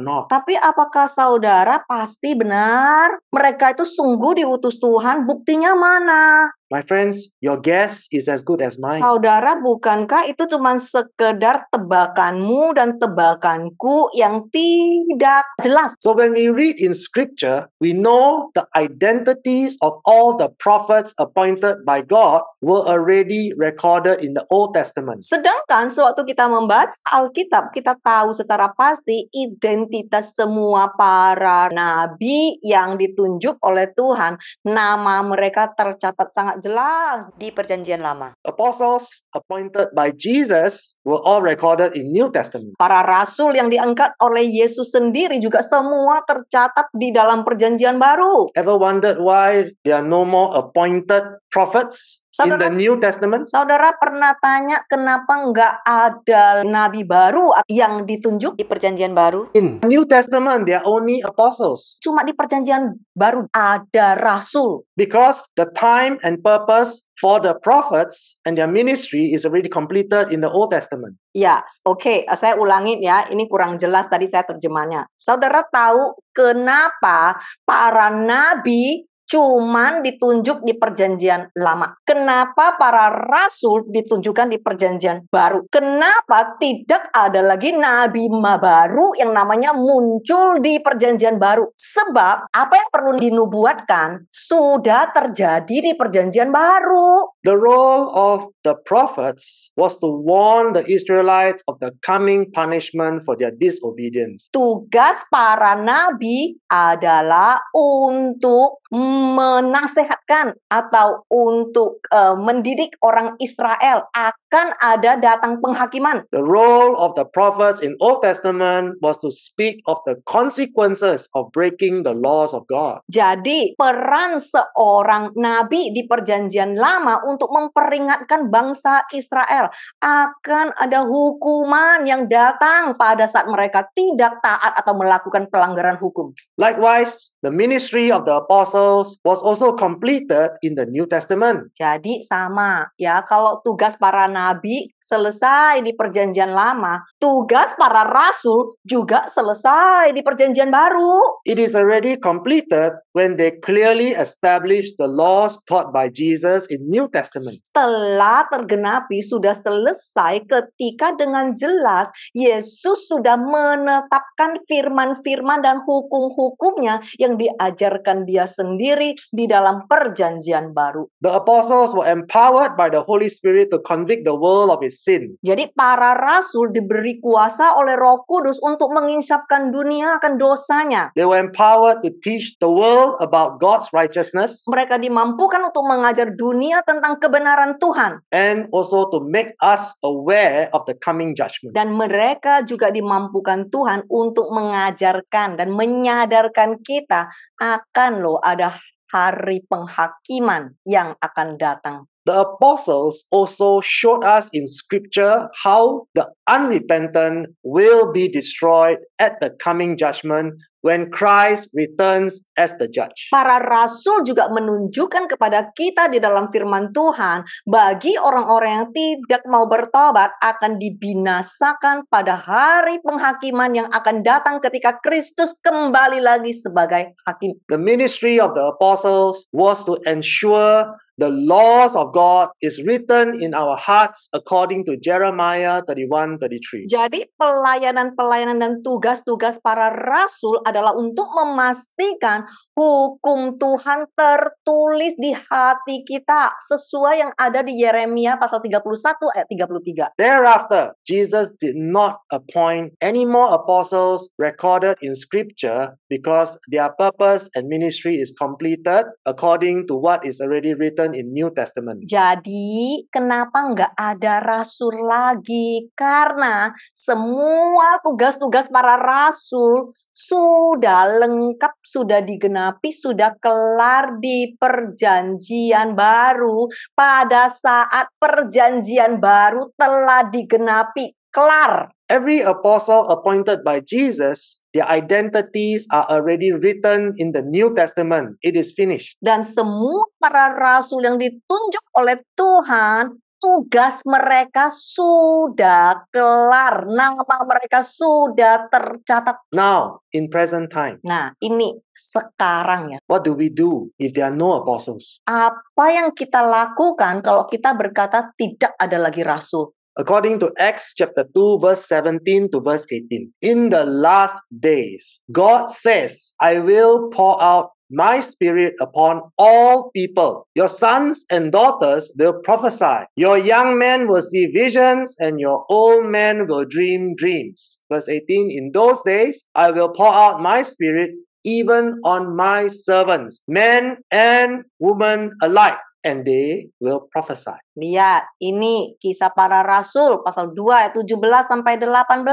[SPEAKER 1] not?
[SPEAKER 2] Tapi apakah saudara pasti benar mereka itu sungguh diutus Tuhan? Buktinya mana?
[SPEAKER 1] My friends, your guess is as good as mine.
[SPEAKER 2] Saudara, bukankah itu cuma sekedar tebakanmu dan tebakanku yang tidak jelas?
[SPEAKER 1] So when we read in scripture, we know the identities of all the prophets appointed by God were already recorded in the Old Testament.
[SPEAKER 2] Sedangkan sewaktu kita membaca Alkitab, kita tahu secara pasti identitas semua para nabi yang ditunjuk oleh Tuhan. Nama mereka tercatat sangat jelas di Perjanjian Lama.
[SPEAKER 1] Apostles appointed by Jesus were all recorded in New Testament.
[SPEAKER 2] Para rasul yang diangkat oleh Yesus sendiri juga semua tercatat di dalam Perjanjian Baru.
[SPEAKER 1] Ever wondered why there are no more appointed prophets in the New Testament?
[SPEAKER 2] Saudara pernah tanya kenapa nggak ada nabi baru yang ditunjuk di Perjanjian Baru?
[SPEAKER 1] In New Testament, there are only apostles.
[SPEAKER 2] Cuma di Perjanjian Baru ada rasul.
[SPEAKER 1] Because the time and purpose for the prophets and their ministry is already completed in the Old Testament.
[SPEAKER 2] Ya, oke. Saya ulangin ya. Ini kurang jelas tadi saya terjemahnya. Saudara tahu kenapa para nabi cuman ditunjuk di Perjanjian Lama? Kenapa para rasul ditunjukkan di Perjanjian Baru? Kenapa tidak ada lagi nabi baru yang namanya muncul di Perjanjian Baru? Sebab apa yang perlu dinubuatkan sudah terjadi di Perjanjian Baru.
[SPEAKER 1] The role of the prophets was to warn the Israelites of the coming punishment for their disobedience.
[SPEAKER 2] Tugas para nabi adalah untuk menasehatkan atau untuk mendidik orang Israel akan ada datang penghakiman.
[SPEAKER 1] The role of the prophets in Old Testament was to speak of the consequences of breaking the laws of God.
[SPEAKER 2] Jadi peran seorang nabi di Perjanjian Lama untuk memperingatkan bangsa Israel akan ada hukuman yang datang pada saat mereka tidak taat atau melakukan pelanggaran hukum.
[SPEAKER 1] Likewise, the ministry of the apostles was also completed in the New Testament.
[SPEAKER 2] Jadi sama ya, kalau tugas para nabi selesai di Perjanjian Lama, tugas para rasul juga selesai di Perjanjian Baru.
[SPEAKER 1] It is already completed when they clearly established the laws taught by Jesus in New Testament.
[SPEAKER 2] Setelah tergenapi, sudah selesai ketika dengan jelas Yesus sudah menetapkan firman-firman dan hukum-hukumnya yang diajarkan dia sendiri di dalam Perjanjian Baru.
[SPEAKER 1] The apostles were empowered by the Holy Spirit to convict the world of its sin.
[SPEAKER 2] Jadi para rasul diberi kuasa oleh Roh Kudus untuk menginsafkan dunia akan dosanya.
[SPEAKER 1] They were empowered to teach the world about God's righteousness.
[SPEAKER 2] Mereka dimampukan untuk mengajar dunia tentang kebenaran Tuhan.
[SPEAKER 1] And also to make us aware of the coming judgment.
[SPEAKER 2] Dan mereka juga dimampukan Tuhan untuk mengajarkan dan menyadarkan kita akan ada hari penghakiman yang akan datang.
[SPEAKER 1] The apostles also showed us in scripture how the unrepentant will be destroyed at the coming judgment when Christ returns as the judge.
[SPEAKER 2] Para rasul juga menunjukkan kepada kita di dalam firman Tuhan, bagi orang-orang yang tidak mau bertobat akan dibinasakan pada hari penghakiman yang akan datang ketika Kristus kembali lagi sebagai hakim.
[SPEAKER 1] The ministry of the apostles was to ensure the laws of God is written in our hearts according to Jeremiah 31:33.
[SPEAKER 2] Jadi pelayanan-pelayanan dan tugas-tugas para rasul adalah untuk memastikan hukum Tuhan tertulis di hati kita sesuai yang ada di Yeremia pasal 31 ayat 33.
[SPEAKER 1] Thereafter, Jesus did not appoint any more apostles recorded in scripture because their purpose and ministry is completed according to what is already written in New Testament.
[SPEAKER 2] Jadi, kenapa nggak ada rasul lagi? Karena semua tugas-tugas para rasul sudah lengkap, sudah digenapi, sudah kelar di Perjanjian Baru. Pada saat Perjanjian Baru telah digenapi, kelar.
[SPEAKER 1] Every apostle appointed by Jesus, their identities are already written in the New Testament. It is finished.
[SPEAKER 2] Dan semua para rasul yang ditunjuk oleh Tuhan tugas mereka sudah kelar, nama mereka sudah tercatat.
[SPEAKER 1] Now, in present time,
[SPEAKER 2] Nah, ini sekarang ya.
[SPEAKER 1] what do we do if there are no apostles?
[SPEAKER 2] Apa yang kita lakukan kalau kita berkata tidak ada lagi rasul?
[SPEAKER 1] According to Acts chapter 2, verse 17 to verse 18, in the last days, God says, I will pour out my spirit upon all people. Your sons and daughters will prophesy. Your young men will see visions, and your old men will dream dreams. Verse 18, in those days, I will pour out my spirit even on my servants, men and women alike, and they will prophesy.
[SPEAKER 2] Lihat, ini Kisah Para Rasul pasal 2 ayat 17 sampai 18.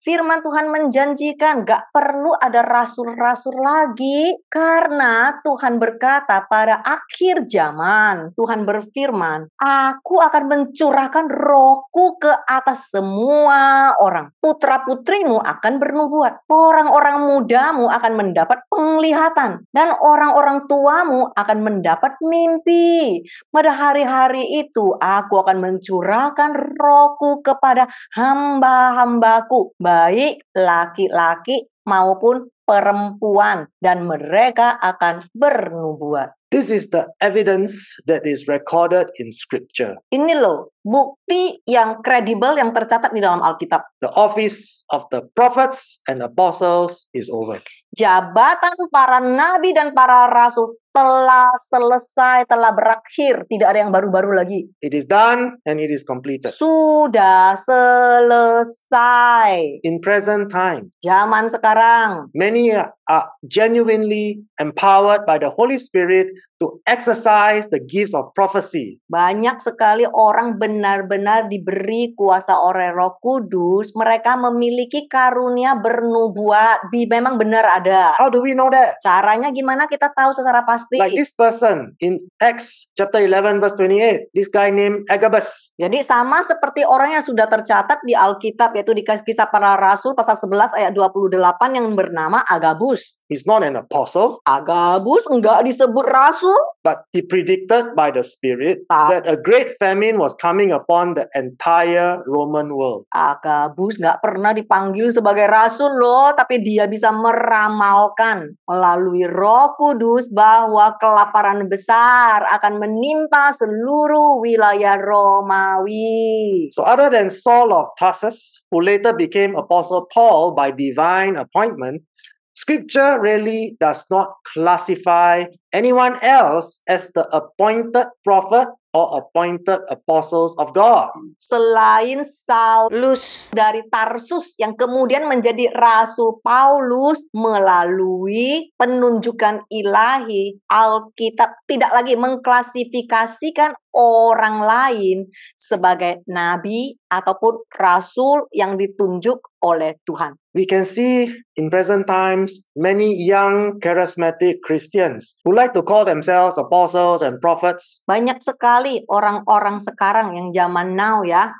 [SPEAKER 2] Firman Tuhan menjanjikan gak perlu ada rasul-rasul lagi karena Tuhan berkata pada akhir zaman, Tuhan berfirman, aku akan mencurahkan rohku ke atas semua orang. Putra-putrimu akan bernubuat, orang-orang mudamu akan mendapat penglihatan, dan orang-orang tuamu akan mendapat mimpi. Pada hari-hari itu aku akan mencurahkan rohku kepada hamba-hambaku, baik laki-laki maupun perempuan, dan mereka akan bernubuat.
[SPEAKER 1] This is the evidence that is recorded in Scripture.
[SPEAKER 2] Ini loh, bukti yang kredibel yang tercatat di dalam Alkitab.
[SPEAKER 1] The office of the prophets and apostles is over.
[SPEAKER 2] Jabatan para nabi dan para rasul telah selesai, telah berakhir. Tidak ada yang baru-baru lagi.
[SPEAKER 1] It is done and it is completed.
[SPEAKER 2] Sudah selesai.
[SPEAKER 1] In present time,
[SPEAKER 2] Zaman sekarang,
[SPEAKER 1] many are genuinely empowered by the Holy Spirit to exercise the gifts of prophecy.
[SPEAKER 2] banyak sekali orang benar-benar diberi kuasa oleh Roh Kudus. Mereka memiliki karunia bernubuat. Memang benar ada.
[SPEAKER 1] How do we know that?
[SPEAKER 2] Caranya gimana kita tahu secara pasti?
[SPEAKER 1] Like this person in Acts chapter 11 verse 28, this guy named Agabus.
[SPEAKER 2] Jadi sama seperti orang yang sudah tercatat di Alkitab, yaitu di Kisah Para Rasul pasal 11 ayat 28 yang bernama Agabus.
[SPEAKER 1] He's not an apostle,
[SPEAKER 2] Agabus enggak disebut rasul,
[SPEAKER 1] but he predicted by the Spirit
[SPEAKER 2] Ah.
[SPEAKER 1] that a great famine was coming upon the entire Roman world.
[SPEAKER 2] Agabus nggak pernah dipanggil sebagai rasul loh, tapi dia bisa meramalkan melalui Roh Kudus bahwa kelaparan besar akan menimpa seluruh wilayah Romawi.
[SPEAKER 1] So other than Saul of Tarsus, who later became Apostle Paul by divine appointment, Scripture really does not classify anyone else as the appointed prophet or appointed apostles of God.
[SPEAKER 2] Selain Saulus dari Tarsus yang kemudian menjadi Rasul Paulus melalui penunjukan ilahi, Alkitab tidak lagi mengklasifikasikan orang lain sebagai nabi ataupun rasul yang ditunjuk oleh Tuhan.
[SPEAKER 1] We can see in present times many young charismatic Christians who like to call themselves apostles and prophets.
[SPEAKER 2] Banyak sekali orang-orang sekarang yang zaman now ya,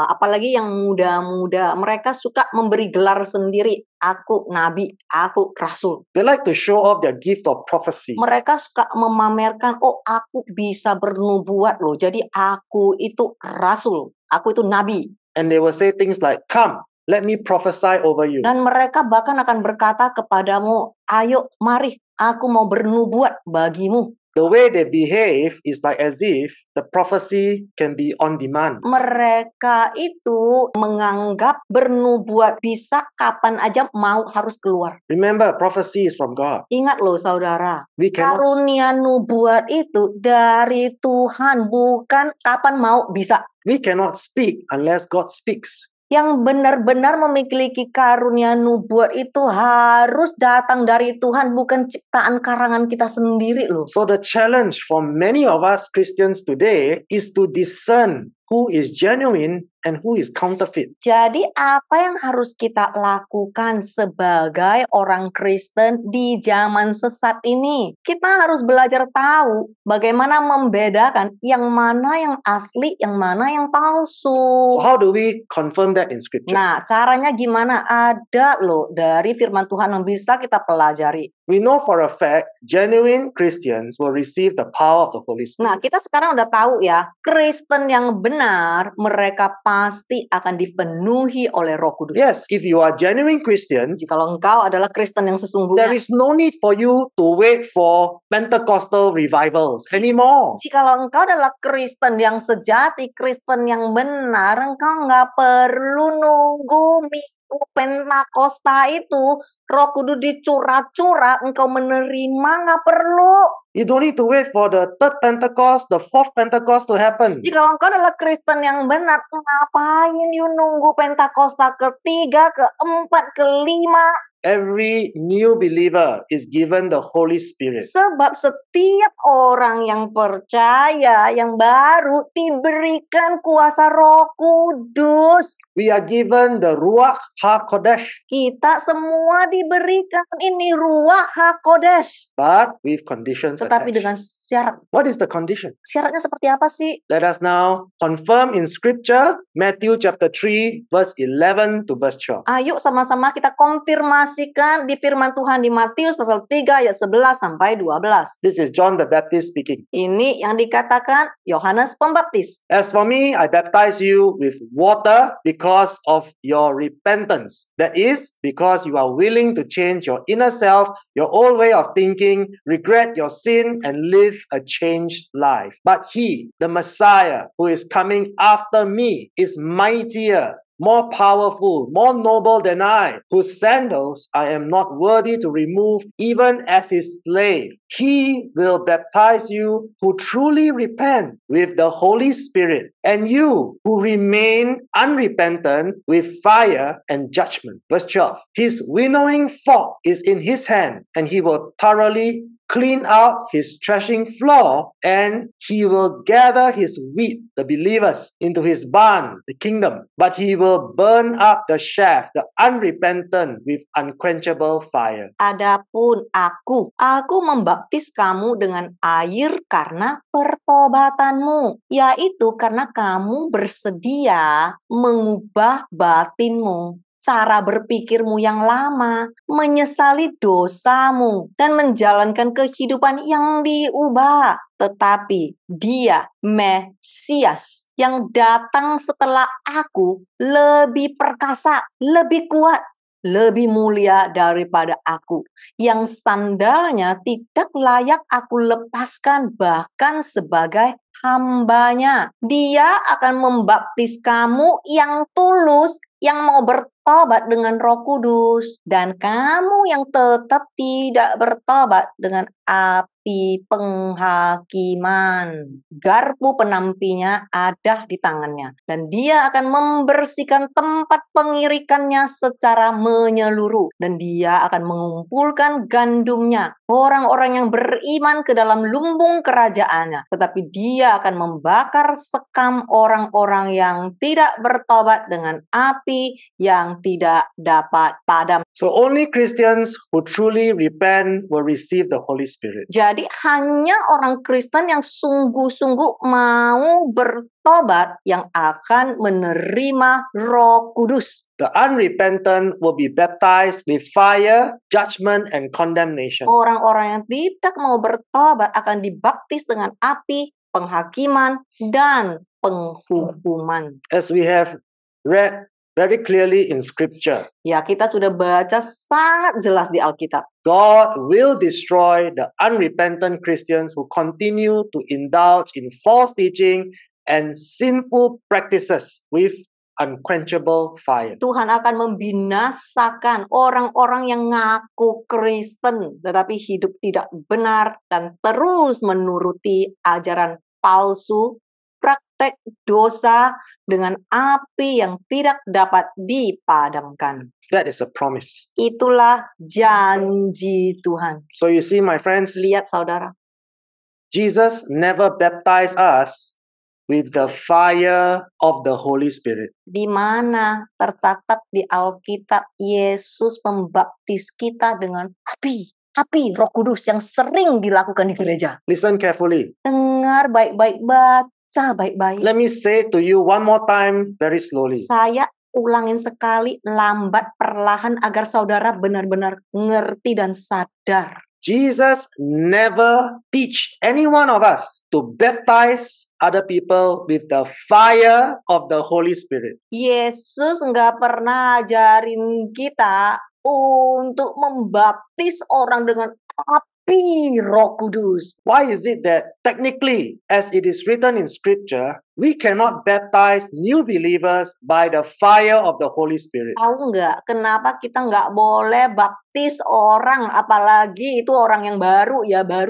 [SPEAKER 2] apalagi yang muda-muda, mereka suka memberi gelar sendiri. Aku nabi, aku rasul.
[SPEAKER 1] They like to show off their gift of prophecy.
[SPEAKER 2] Mereka suka memamerkan, oh aku bisa bernubuat loh, jadi aku itu rasul, aku itu nabi.
[SPEAKER 1] And they will say things like, come, let me prophesy over you.
[SPEAKER 2] Dan mereka bahkan akan berkata kepadamu, ayo mari aku mau bernubuat bagimu.
[SPEAKER 1] The way they behave is like as if the prophecy can be on demand.
[SPEAKER 2] Mereka itu menganggap bernubuat bisa kapan aja mau harus keluar.
[SPEAKER 1] Remember, prophecy is from God.
[SPEAKER 2] Ingat loh saudara,
[SPEAKER 1] We cannot,
[SPEAKER 2] karunia nubuat itu dari Tuhan, bukan kapan mau bisa.
[SPEAKER 1] we cannot speak unless God speaks.
[SPEAKER 2] Yang benar-benar memiliki karunia nubuat itu harus datang dari Tuhan, bukan ciptaan karangan kita sendiri loh.
[SPEAKER 1] So the challenge for many of us Christians today is to discern who is genuine and who is counterfeit.
[SPEAKER 2] Jadi apa yang harus kita lakukan sebagai orang Kristen di zaman sesat ini? Kita harus belajar tahu bagaimana membedakan yang mana yang asli, yang mana yang palsu.
[SPEAKER 1] So how do we confirm that in Scripture?
[SPEAKER 2] Nah, caranya gimana? Ada loh dari firman Tuhan yang bisa kita pelajari.
[SPEAKER 1] We know for a fact genuine Christians will receive the power of the Holy Spirit.
[SPEAKER 2] Nah, kita sekarang udah tahu ya, Kristen yang benar benar, mereka pasti akan dipenuhi oleh Roh Kudus.
[SPEAKER 1] Yes, if you are genuine Christian,
[SPEAKER 2] Jikalau engkau adalah Kristen yang
[SPEAKER 1] there
[SPEAKER 2] sesungguhnya,
[SPEAKER 1] is no need for you to wait for Pentecostal revivals anymore.
[SPEAKER 2] jikalau engkau adalah Kristen yang sejati, Kristen yang benar, engkau nggak perlu nunggu minggu Pentakosta itu, Roh Kudus dicurah-curah, engkau menerima, nggak perlu.
[SPEAKER 1] You don't need to wait for the third Pentecost, the fourth Pentecost to happen.
[SPEAKER 2] Jika engkau adalah Kristen yang benar, ngapain you nunggu Pentakosta ketiga, keempat, kelima?
[SPEAKER 1] Every new believer is given the Holy Spirit.
[SPEAKER 2] Sebab setiap orang yang percaya, yang baru, diberikan kuasa Roh Kudus.
[SPEAKER 1] We are given the Ruach HaKodesh,
[SPEAKER 2] Kita semua diberikan ini Ruach HaKodesh.
[SPEAKER 1] but with conditions
[SPEAKER 2] Tetapi
[SPEAKER 1] attached.
[SPEAKER 2] dengan syarat.
[SPEAKER 1] What is the condition?
[SPEAKER 2] Syaratnya seperti apa sih?
[SPEAKER 1] Let us now confirm in Scripture, Matthew chapter 3, verse 11 to verse 12.
[SPEAKER 2] Ayo sama-sama kita konfirmasikan di firman Tuhan di Matius pasal 3 ayat 11 sampai 12.
[SPEAKER 1] This is John the Baptist speaking.
[SPEAKER 2] Ini yang dikatakan Yohanes Pembaptis.
[SPEAKER 1] As for me, I baptize you with water because of your repentance. That is, because you are willing to change your inner self, your old way of thinking, regret your sin, and live a changed life. But he, the Messiah, who is coming after me, is mightier, more powerful, more noble than I, whose sandals I am not worthy to remove, even as his slave. He will baptize you who truly repent with the Holy Spirit, and you who remain unrepentant with fire and judgment. Verse 12. His winnowing fork is in his hand, and he will thoroughly clean out his threshing floor, and he will gather his wheat, the believers, into his barn, the kingdom. But he will burn up the chaff, the unrepentant, with unquenchable fire.
[SPEAKER 2] Adapun aku membaptis kamu dengan air karena pertobatanmu, yaitu karena kamu bersedia mengubah batinmu, cara berpikirmu yang lama, menyesali dosamu, dan menjalankan kehidupan yang diubah. Tetapi dia, Mesias, yang datang setelah aku, lebih perkasa, lebih kuat, lebih mulia daripada aku, yang sandalnya tidak layak aku lepaskan bahkan sebagai hambanya. Dia akan membaptis kamu yang tulus, yang mau bertobat dengan Roh Kudus, dan kamu yang tetap tidak bertobat dengan api penghakiman. Garpu penampinya ada di tangannya, dan dia akan membersihkan tempat pengirikannya secara menyeluruh, dan dia akan mengumpulkan gandumnya, orang-orang yang beriman ke dalam lumbung kerajaannya, tetapi dia akan membakar sekam orang-orang yang tidak bertobat dengan api yang tidak dapat padam.
[SPEAKER 1] So only Christians who truly repent will receive the Holy Spirit.
[SPEAKER 2] Jadi hanya orang Kristen yang sungguh-sungguh mau bertobat yang akan menerima Roh Kudus.
[SPEAKER 1] The unrepentant will be baptized with fire, judgment, and condemnation.
[SPEAKER 2] Orang-orang yang tidak mau bertobat akan dibaptis dengan api, penghakiman, dan penghukuman.
[SPEAKER 1] As we have read very clearly in Scripture,
[SPEAKER 2] Ya, kita sudah baca sangat jelas di Alkitab.
[SPEAKER 1] God will destroy the unrepentant Christians who continue to indulge in false teaching and sinful practices with unquenchable fire.
[SPEAKER 2] Tuhan akan membinasakan orang-orang yang ngaku Kristen tetapi hidup tidak benar dan terus menuruti ajaran palsu, praktek dosa dengan api yang tidak dapat dipadamkan.
[SPEAKER 1] That is a promise.
[SPEAKER 2] Itulah janji Tuhan.
[SPEAKER 1] So you see, my friends,
[SPEAKER 2] Lihat saudara,
[SPEAKER 1] Jesus never baptized us with the fire of the Holy Spirit.
[SPEAKER 2] di mana tercatat di Alkitab Yesus membaptis kita dengan api Roh Kudus yang sering dilakukan di gereja.
[SPEAKER 1] Listen carefully.
[SPEAKER 2] Dengar baik-baik, baca baik-baik.
[SPEAKER 1] Let me say to you one more time very slowly.
[SPEAKER 2] Saya ulangin sekali lambat perlahan agar saudara benar-benar ngerti dan sadar.
[SPEAKER 1] Jesus never teach any one of us to baptize other people with the fire of the Holy Spirit.
[SPEAKER 2] Yesus nggak pernah ajarin kita untuk membaptis orang dengan api Roh Kudus.
[SPEAKER 1] Why is it that technically, as it is written in Scripture, we cannot baptize new believers by the fire of the Holy Spirit?
[SPEAKER 2] Tahu nggak kenapa kita nggak boleh baptis orang, apalagi itu orang yang baru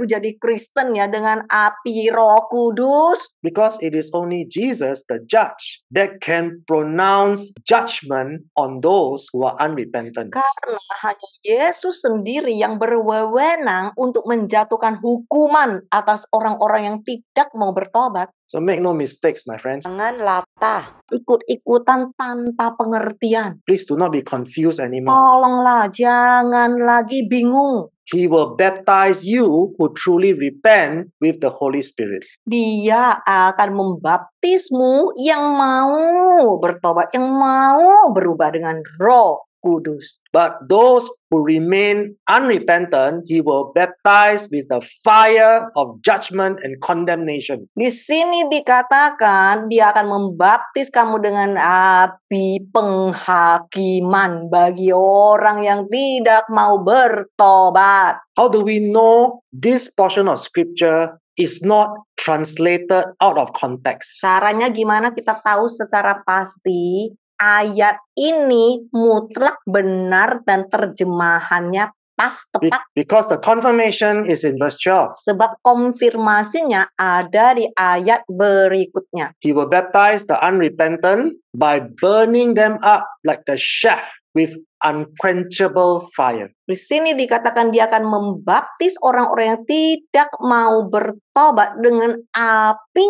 [SPEAKER 2] jadi Kristen ya, dengan api Roh Kudus?
[SPEAKER 1] Because it is only Jesus, the judge, that can pronounce judgment on those who are unrepentant.
[SPEAKER 2] Karena hanya Yesus sendiri yang berwenang untuk menjatuhkan hukuman atas orang-orang yang tidak mau bertobat.
[SPEAKER 1] So make no mistakes, my friends.
[SPEAKER 2] Jangan latah, ikut-ikutan tanpa pengertian.
[SPEAKER 1] Please do not be confused anymore.
[SPEAKER 2] Tolonglah, jangan lagi bingung.
[SPEAKER 1] He will baptize you who truly repent with the Holy Spirit.
[SPEAKER 2] Dia akan membaptismu yang mau bertobat, yang mau berubah dengan Roh Kudus.
[SPEAKER 1] But those who remain unrepentant, he will baptize with the fire of judgment and condemnation.
[SPEAKER 2] Di sini dikatakan dia akan membaptis kamu dengan api penghakiman bagi orang yang tidak mau bertobat.
[SPEAKER 1] How do we know this portion of scripture is not translated out of context?
[SPEAKER 2] Caranya gimana kita tahu secara pasti ayat ini mutlak benar dan terjemahannya pas tepat?
[SPEAKER 1] Because the confirmation is in verse 12.
[SPEAKER 2] Sebab konfirmasinya ada di ayat berikutnya.
[SPEAKER 1] He will baptize the unrepentant by burning them up like the chaff with unquenchable fire.
[SPEAKER 2] Di sini dikatakan dia akan membaptis orang-orang yang tidak mau bertobat dengan api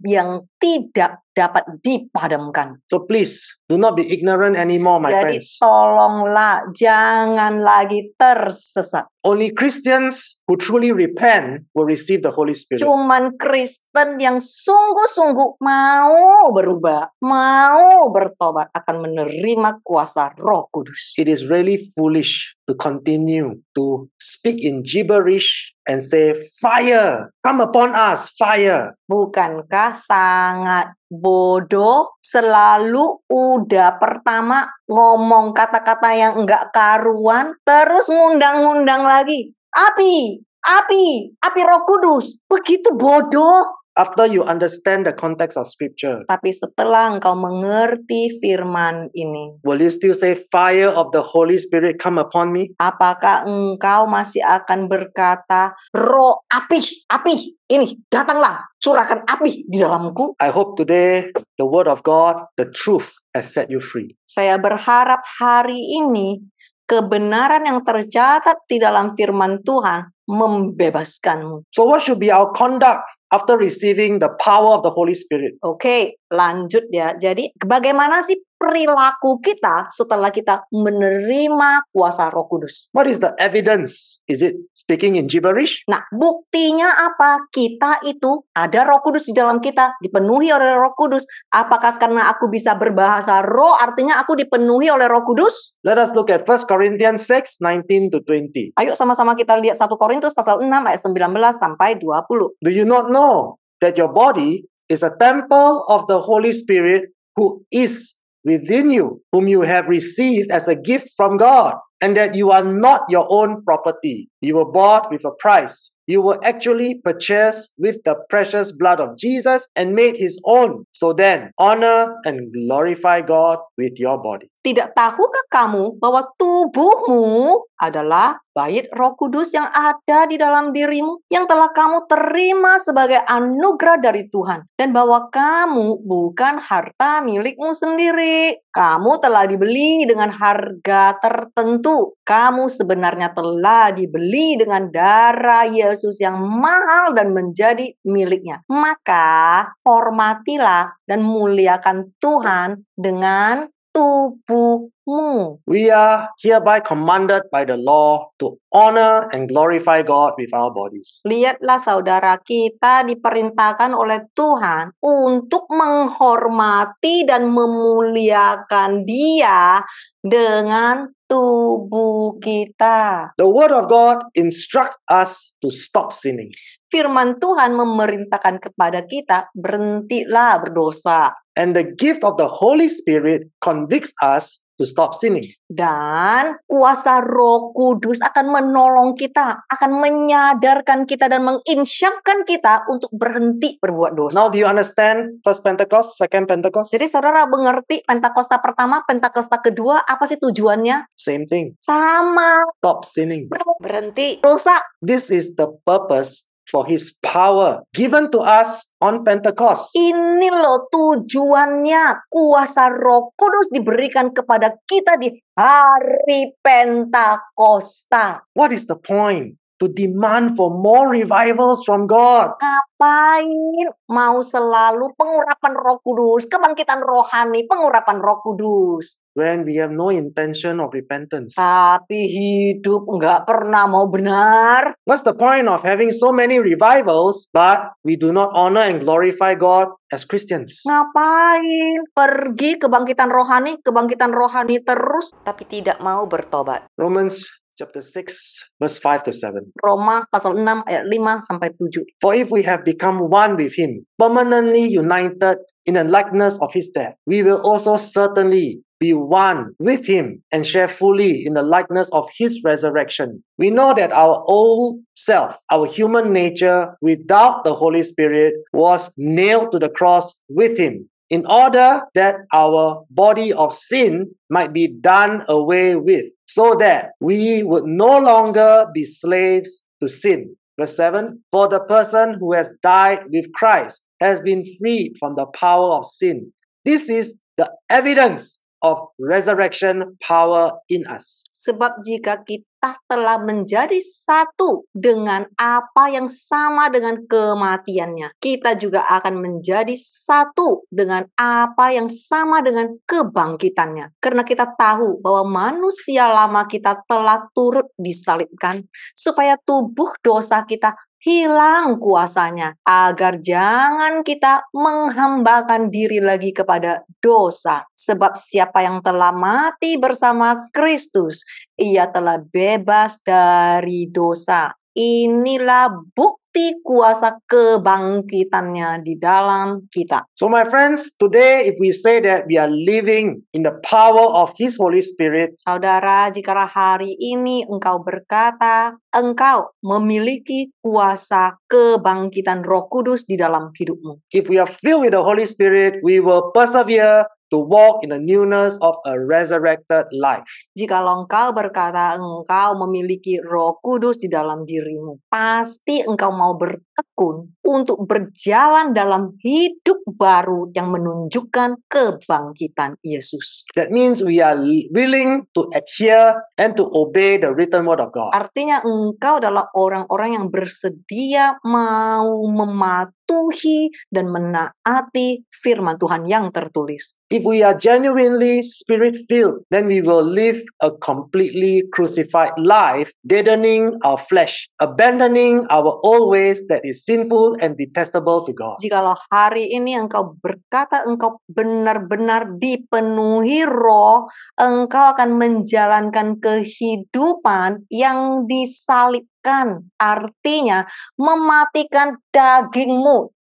[SPEAKER 2] yang tidak dapat dipadamkan.
[SPEAKER 1] So please, do not be ignorant anymore, my
[SPEAKER 2] Jadi
[SPEAKER 1] friends.
[SPEAKER 2] tolonglah, jangan lagi tersesat.
[SPEAKER 1] Only Christians who truly repent will receive the Holy Spirit.
[SPEAKER 2] Cuman Kristen yang sungguh-sungguh mau berubah, mau bertobat akan menerima kuasa Roh Kudus.
[SPEAKER 1] It is really foolish to continue to speak in gibberish and say, fire, come upon us, fire.
[SPEAKER 2] Bukankah sangat bodoh selalu udah pertama ngomong kata-kata yang enggak karuan, terus ngundang-ngundang lagi. Api Roh Kudus. Begitu bodoh.
[SPEAKER 1] After you understand the context of scripture,
[SPEAKER 2] Tapi setelah engkau mengerti firman ini,
[SPEAKER 1] will you still say, fire of the Holy Spirit come upon me?
[SPEAKER 2] apakah engkau masih akan berkata, roh api, ini datanglah, curahkan api di dalamku?
[SPEAKER 1] I hope today the word of God, the truth, has set you free.
[SPEAKER 2] Saya berharap hari ini kebenaran yang tercatat di dalam firman Tuhan membebaskanmu.
[SPEAKER 1] So what should be our conduct after receiving the power of the Holy Spirit?
[SPEAKER 2] Oke, lanjut ya. Jadi bagaimana sih perilaku kita setelah kita menerima kuasa Roh Kudus?
[SPEAKER 1] What is the evidence? Is it speaking in gibberish?
[SPEAKER 2] Nah, buktinya apa? Kita itu ada Roh Kudus di dalam kita, dipenuhi oleh Roh Kudus. Apakah karena aku bisa berbahasa roh, artinya aku dipenuhi oleh Roh Kudus?
[SPEAKER 1] Let us look at 1 Corinthians 6, 19 to 20.
[SPEAKER 2] Ayo sama-sama kita lihat 1 Korintus pasal 6 ayat 19 sampai 20.
[SPEAKER 1] Do you not know that your body is a temple of the Holy Spirit who is within you, whom you have received as a gift from God, and that you are not your own property? You were bought with a price. You were actually purchased with the precious blood of Jesus and made his own. So then, honor and glorify God with your body.
[SPEAKER 2] Tidak tahukah kamu bahwa tubuhmu adalah bait Roh Kudus yang ada di dalam dirimu, yang telah kamu terima sebagai anugerah dari Tuhan, dan bahwa kamu bukan harta milikmu sendiri. Kamu telah dibeli dengan harga tertentu. Kamu sebenarnya telah dibeli dengan darah Yesus yang mahal dan menjadi miliknya. Maka hormatilah dan muliakan Tuhan dengan tubuhmu.
[SPEAKER 1] We are hereby commanded by the law to honor and glorify God with our bodies.
[SPEAKER 2] Lihatlah saudara, kita diperintahkan oleh Tuhan untuk menghormati dan memuliakan Dia dengan tubuh kita.
[SPEAKER 1] The Word of God instructs us to stop sinning.
[SPEAKER 2] Firman Tuhan memerintahkan kepada kita, berhentilah berdosa.
[SPEAKER 1] And the gift of the Holy Spirit convicts us to stop sinning.
[SPEAKER 2] Dan kuasa Roh Kudus akan menolong kita, akan menyadarkan kita dan menginsyafkan kita untuk berhenti berbuat dosa.
[SPEAKER 1] Now do you understand first Pentecost, second Pentecost?
[SPEAKER 2] Jadi saudara mengerti Pentakosta pertama, Pentakosta kedua, apa sih tujuannya?
[SPEAKER 1] Same thing.
[SPEAKER 2] Sama,
[SPEAKER 1] Stop sinning.
[SPEAKER 2] berhenti dosa.
[SPEAKER 1] This is the purpose for His power given to us on Pentecost.
[SPEAKER 2] Ini loh tujuannya, kuasa Roh Kudus diberikan kepada kita di hari Pentakosta.
[SPEAKER 1] What is the point? To demand for more revivals from God.
[SPEAKER 2] Ngapain mau selalu pengurapan Roh Kudus, kebangkitan rohani, pengurapan Roh Kudus,
[SPEAKER 1] When we have no intention of repentance.
[SPEAKER 2] tapi hidup nggak pernah mau benar?
[SPEAKER 1] What's the point of having so many revivals, but we do not honor and glorify God as Christians?
[SPEAKER 2] Ngapain pergi kebangkitan rohani terus, tapi tidak mau bertobat?
[SPEAKER 1] Romans chapter 6, verse 5 to 7.
[SPEAKER 2] Roma pasal 6 ayat 5 sampai 7.
[SPEAKER 1] For if we have become one with Him, permanently united in the likeness of His death, we will also certainly be one with Him and share fully in the likeness of His resurrection. We know that our old self, our human nature without the Holy Spirit, was nailed to the cross with Him, in order that our body of sin might be done away with, so that we would no longer be slaves to sin. Verse 7, for the person who has died with Christ has been freed from the power of sin. This is the evidence of resurrection power in us.
[SPEAKER 2] Sebab jika kita telah menjadi satu dengan apa yang sama dengan kematiannya, kita juga akan menjadi satu dengan apa yang sama dengan kebangkitannya. Karena kita tahu bahwa manusia lama kita telah turut disalibkan, supaya tubuh dosa kita hilang kuasanya, agar jangan kita menghambakan diri lagi kepada dosa. Sebab siapa yang telah mati bersama Kristus, ia telah bebas dari dosa. Inilah bukti kuasa kebangkitannya di dalam kita.
[SPEAKER 1] So my friends, today if we say that we are living in the power of His Holy Spirit,
[SPEAKER 2] Saudara, jikalau hari ini engkau berkata, engkau memiliki kuasa kebangkitan Roh Kudus di dalam hidupmu.
[SPEAKER 1] if we are filled with the Holy Spirit, we will persevere to walk in the newness of a resurrected life.
[SPEAKER 2] Jikalau engkau berkata engkau memiliki Roh Kudus di dalam dirimu, pasti engkau mau bertekun untuk berjalan dalam hidup baru yang menunjukkan kebangkitan Yesus.
[SPEAKER 1] That means we are willing to adhere and to obey the written word of God.
[SPEAKER 2] Artinya engkau adalah orang-orang yang bersedia mau mematuhi dan menaati firman Tuhan yang tertulis.
[SPEAKER 1] If we are genuinely spirit-filled, then we will live a completely crucified life, deadening our flesh, abandoning our old ways that is sinful and detestable to God.
[SPEAKER 2] Jikalau hari ini engkau berkata engkau benar-benar dipenuhi roh, engkau akan menjalankan kehidupan yang disalibkan. Artinya mematikan dagingmu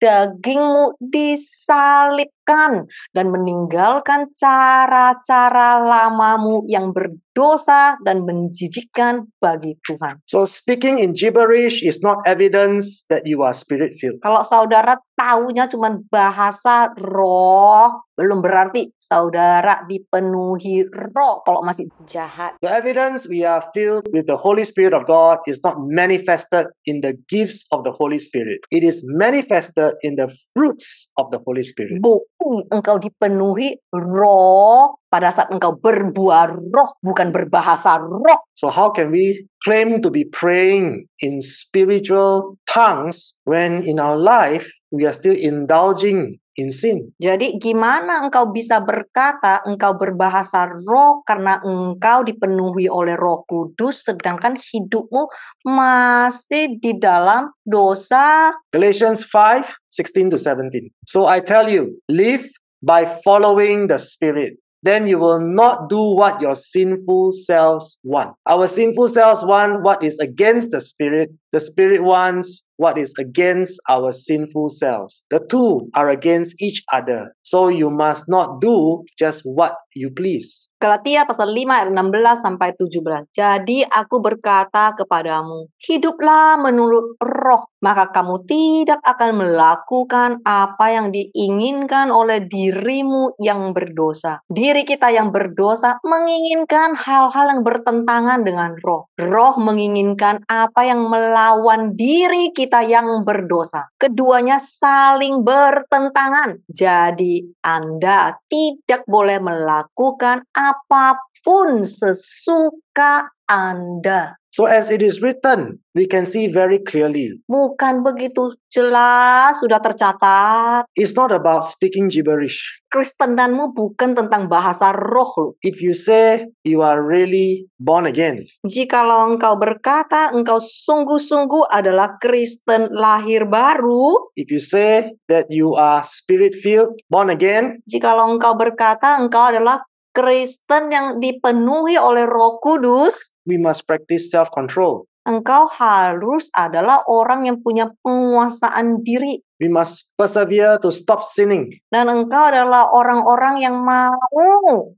[SPEAKER 2] disalibkan dan meninggalkan cara-cara lamamu yang berdosa dan menjijikkan bagi Tuhan.
[SPEAKER 1] So speaking in gibberish is not evidence that you are spirit-filled.
[SPEAKER 2] Kalau saudara taunya cuma bahasa roh, belum berarti saudara dipenuhi roh kalau masih jahat.
[SPEAKER 1] The evidence we are filled with the Holy Spirit of God is not manifested in the gifts of the Holy Spirit. It is manifested in the fruits of the Holy Spirit.
[SPEAKER 2] Bukti engkau dipenuhi roh pada saat engkau berbuah roh, bukan berbahasa roh.
[SPEAKER 1] So how can we claim to be praying in spiritual tongues when in our life we are still indulging in sin?
[SPEAKER 2] Jadi gimana engkau bisa berkata engkau berbahasa roh karena engkau dipenuhi oleh Roh Kudus sedangkan hidupmu masih di dalam dosa?
[SPEAKER 1] Galatians 5:16-17. So I tell you, live by following the Spirit. Then you will not do what your sinful selves want. Our sinful selves want what is against the Spirit. The Spirit wants what is against our sinful selves. The two are against each other. So you must not do just what you please.
[SPEAKER 2] Galatia pasal 5 ayat 16 sampai 17. Jadi aku berkata kepadamu, hiduplah menurut roh, maka kamu tidak akan melakukan apa yang diinginkan oleh dirimu yang berdosa. Diri kita yang berdosa menginginkan hal-hal yang bertentangan dengan roh. Roh menginginkan apa yang melawan diri kita yang berdosa. Keduanya saling bertentangan. Jadi Anda tidak boleh melakukan apapun sesuka Anda.
[SPEAKER 1] So as it is written, we can see very clearly.
[SPEAKER 2] Bukan begitu jelas, sudah tercatat.
[SPEAKER 1] It's not about speaking gibberish.
[SPEAKER 2] Kristenanmu bukan tentang bahasa roh loh.
[SPEAKER 1] If you say you are really born again,
[SPEAKER 2] Jikalau engkau berkata engkau sungguh-sungguh adalah Kristen lahir baru,
[SPEAKER 1] if you say that you are spirit-filled, born again,
[SPEAKER 2] jikalau engkau berkata engkau adalah Kristen yang dipenuhi oleh Roh Kudus,
[SPEAKER 1] we must practice self-control.
[SPEAKER 2] engkau harus adalah orang yang punya penguasaan diri.
[SPEAKER 1] We must persevere to stop sinning.
[SPEAKER 2] Dan engkau adalah orang-orang yang mau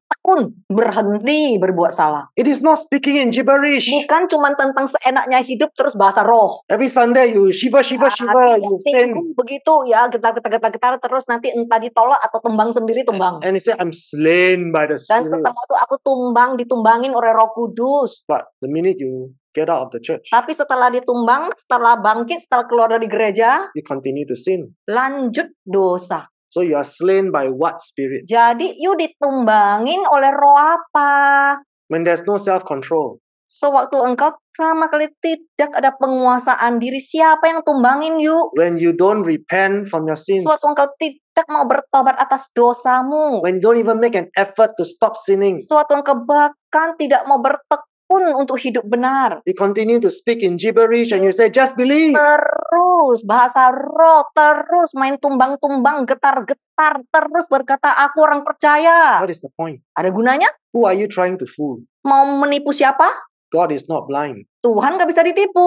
[SPEAKER 2] tekun berhenti berbuat salah.
[SPEAKER 1] It is not speaking in gibberish.
[SPEAKER 2] Bukan cuma tentang seenaknya hidup terus bahasa roh.
[SPEAKER 1] Every Sunday you shiver, shiver, shiver, you sin.
[SPEAKER 2] Begitu ya, getar terus nanti entah ditolak atau tumbang sendiri tumbang.
[SPEAKER 1] And you say, I'm slain by the
[SPEAKER 2] Dan
[SPEAKER 1] Spirit.
[SPEAKER 2] setelah itu aku ditumbangin oleh Roh Kudus.
[SPEAKER 1] But the minute you get out of the church,
[SPEAKER 2] Tapi setelah ditumbang, setelah bangkit, setelah keluar dari gereja,
[SPEAKER 1] you continue to sin.
[SPEAKER 2] lanjut dosa.
[SPEAKER 1] So you are slain by what spirit?
[SPEAKER 2] Jadi, you ditumbangin oleh roh apa?
[SPEAKER 1] When there's no self-control,
[SPEAKER 2] Sewaktu engkau sama kali tidak ada penguasaan diri, siapa yang tumbangin you?
[SPEAKER 1] when you don't repent from your sins,
[SPEAKER 2] Sewaktu engkau tidak mau bertobat atas dosamu.
[SPEAKER 1] when you don't even make an effort to stop sinning,
[SPEAKER 2] Sewaktu engkau bahkan tidak mau bertekun untuk hidup benar.
[SPEAKER 1] you continue to speak in gibberish and you say, just believe.
[SPEAKER 2] Terus bahasa roh, terus main tumbang-tumbang, getar-getar, terus berkata aku orang percaya.
[SPEAKER 1] What is the point?
[SPEAKER 2] Ada gunanya?
[SPEAKER 1] Who are you trying to fool?
[SPEAKER 2] Mau menipu siapa?
[SPEAKER 1] God is not blind.
[SPEAKER 2] Tuhan gak bisa ditipu.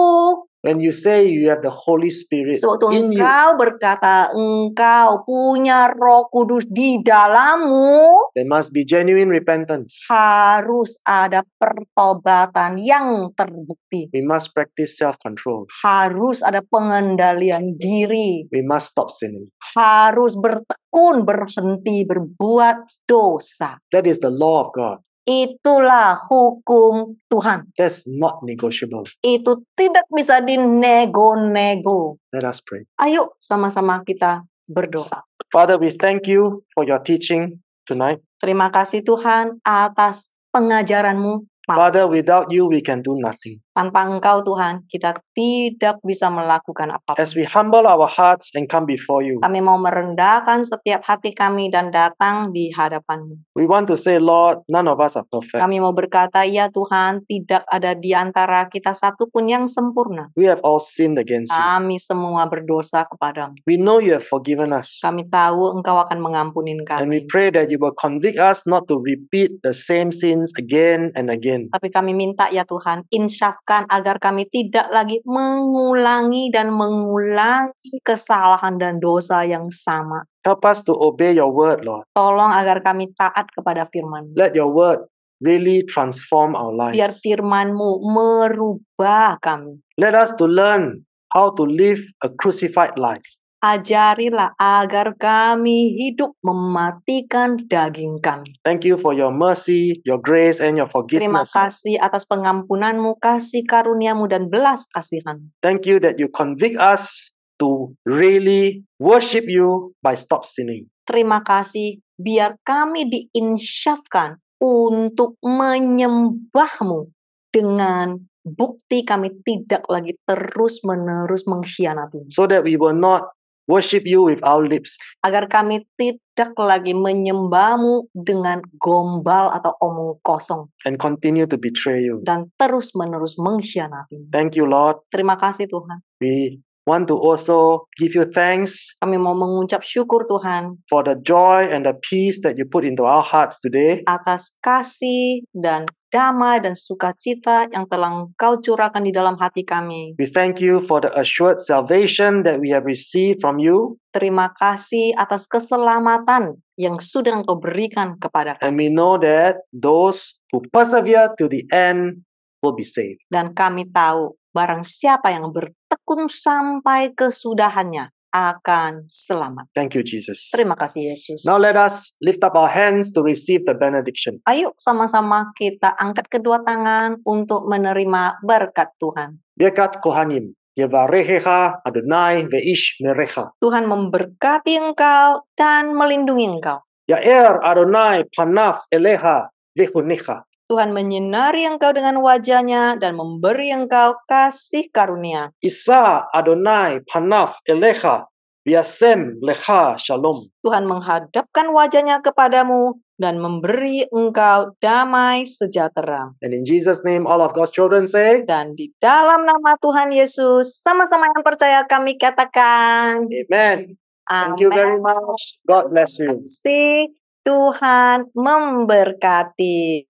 [SPEAKER 1] When you say you have the Holy Spirit
[SPEAKER 2] Sewaktu
[SPEAKER 1] in you,
[SPEAKER 2] engkau berkata engkau punya Roh Kudus di dalammu,
[SPEAKER 1] there must be genuine repentance.
[SPEAKER 2] harus ada pertobatan yang terbukti.
[SPEAKER 1] We must practice self-control.
[SPEAKER 2] Harus ada pengendalian diri.
[SPEAKER 1] We must stop sinning.
[SPEAKER 2] Harus bertekun berhenti berbuat dosa.
[SPEAKER 1] That is the law of God.
[SPEAKER 2] Itulah hukum Tuhan.
[SPEAKER 1] That's not negotiable.
[SPEAKER 2] Itu tidak bisa dinego-nego.
[SPEAKER 1] Let us pray.
[SPEAKER 2] Ayo sama-sama kita berdoa.
[SPEAKER 1] Father, we thank you for your teaching tonight.
[SPEAKER 2] Terima kasih Tuhan atas pengajaran-Mu.
[SPEAKER 1] Father, without you, we can do nothing.
[SPEAKER 2] Tanpa Engkau Tuhan, kita tidak bisa melakukan apa-apa.
[SPEAKER 1] As we humble our hearts and come before you,
[SPEAKER 2] Kami mau merendahkan setiap hati kami dan datang di hadapan-Mu.
[SPEAKER 1] we want to say, Lord, none of us are perfect.
[SPEAKER 2] Kami mau berkata, ya Tuhan, tidak ada di antara kita satu pun yang sempurna.
[SPEAKER 1] We have all sinned against you.
[SPEAKER 2] Kami semua berdosa kepadamu.
[SPEAKER 1] We know you have forgiven us.
[SPEAKER 2] Kami tahu Engkau akan mengampunin
[SPEAKER 1] And we
[SPEAKER 2] kami.
[SPEAKER 1] pray that you will convict us not to repeat the same sins again and again.
[SPEAKER 2] Tapi kami minta ya Tuhan, insafkan agar kami tidak lagi mengulangi dan mengulangi kesalahan dan dosa yang sama.
[SPEAKER 1] Help us to obey your word, Lord.
[SPEAKER 2] Tolong agar kami taat kepada firman-Mu.
[SPEAKER 1] Let your word really transform our
[SPEAKER 2] Biar
[SPEAKER 1] lives.
[SPEAKER 2] firman-Mu merubah kami.
[SPEAKER 1] Let us to learn how to live a crucified life.
[SPEAKER 2] Ajarilah agar kami hidup mematikan daging kami.
[SPEAKER 1] Thank you for your mercy, your grace, and your
[SPEAKER 2] Terima
[SPEAKER 1] forgiveness.
[SPEAKER 2] kasih atas pengampunan-Mu, kasih karunia-Mu, dan belas kasihan.
[SPEAKER 1] Thank you that you convict us to really worship you by stop sinning.
[SPEAKER 2] Terima kasih, biar kami diinsyafkan untuk menyembah-Mu dengan bukti kami tidak lagi terus-menerus mengkhianati.
[SPEAKER 1] So that we will not worship you with our lips,
[SPEAKER 2] agar kami tidak lagi menyembahmu dengan gombal atau omong kosong
[SPEAKER 1] and continue to betray you.
[SPEAKER 2] dan terus-menerus mengkhianatimu.
[SPEAKER 1] Thank you, Lord.
[SPEAKER 2] Terima kasih Tuhan.
[SPEAKER 1] We want to also give you thanks
[SPEAKER 2] Kami mau mengucap syukur Tuhan
[SPEAKER 1] for the joy and the peace that you put into our hearts today.
[SPEAKER 2] atas kasih dan damai dan sukacita yang telah Engkau curahkan di dalam hati kami.
[SPEAKER 1] We thank you for the assured salvation that we have received from you.
[SPEAKER 2] Terima kasih atas keselamatan yang sudah Engkau berikan kepada kami.
[SPEAKER 1] And we know that those who persevere to the end will be saved.
[SPEAKER 2] Dan kami tahu barang siapa yang bertekun sampai kesudahannya akan selamat.
[SPEAKER 1] Thank you, Jesus.
[SPEAKER 2] Terima kasih Yesus.
[SPEAKER 1] Now let us lift up our hands to receive the benediction.
[SPEAKER 2] Ayo sama-sama kita angkat kedua tangan untuk menerima berkat Tuhan.
[SPEAKER 1] Birkat Kohanim. Yevarechecha Adonai ve'ish merecha.
[SPEAKER 2] Tuhan memberkati engkau dan melindungi engkau.
[SPEAKER 1] Ya'er Adonai panav elecha vechunecha.
[SPEAKER 2] Tuhan menyinari engkau dengan wajahnya dan memberi engkau kasih karunia.
[SPEAKER 1] Isa Adonai panav elecha viasem lecha shalom.
[SPEAKER 2] Tuhan menghadapkan wajahnya kepadamu dan memberi engkau damai sejahtera.
[SPEAKER 1] And in Jesus' name, all of God's children say,
[SPEAKER 2] Dan di dalam nama Tuhan Yesus, sama-sama yang percaya kami katakan,
[SPEAKER 1] Amen. Thank you very much. God bless you.
[SPEAKER 2] Tuhan memberkati.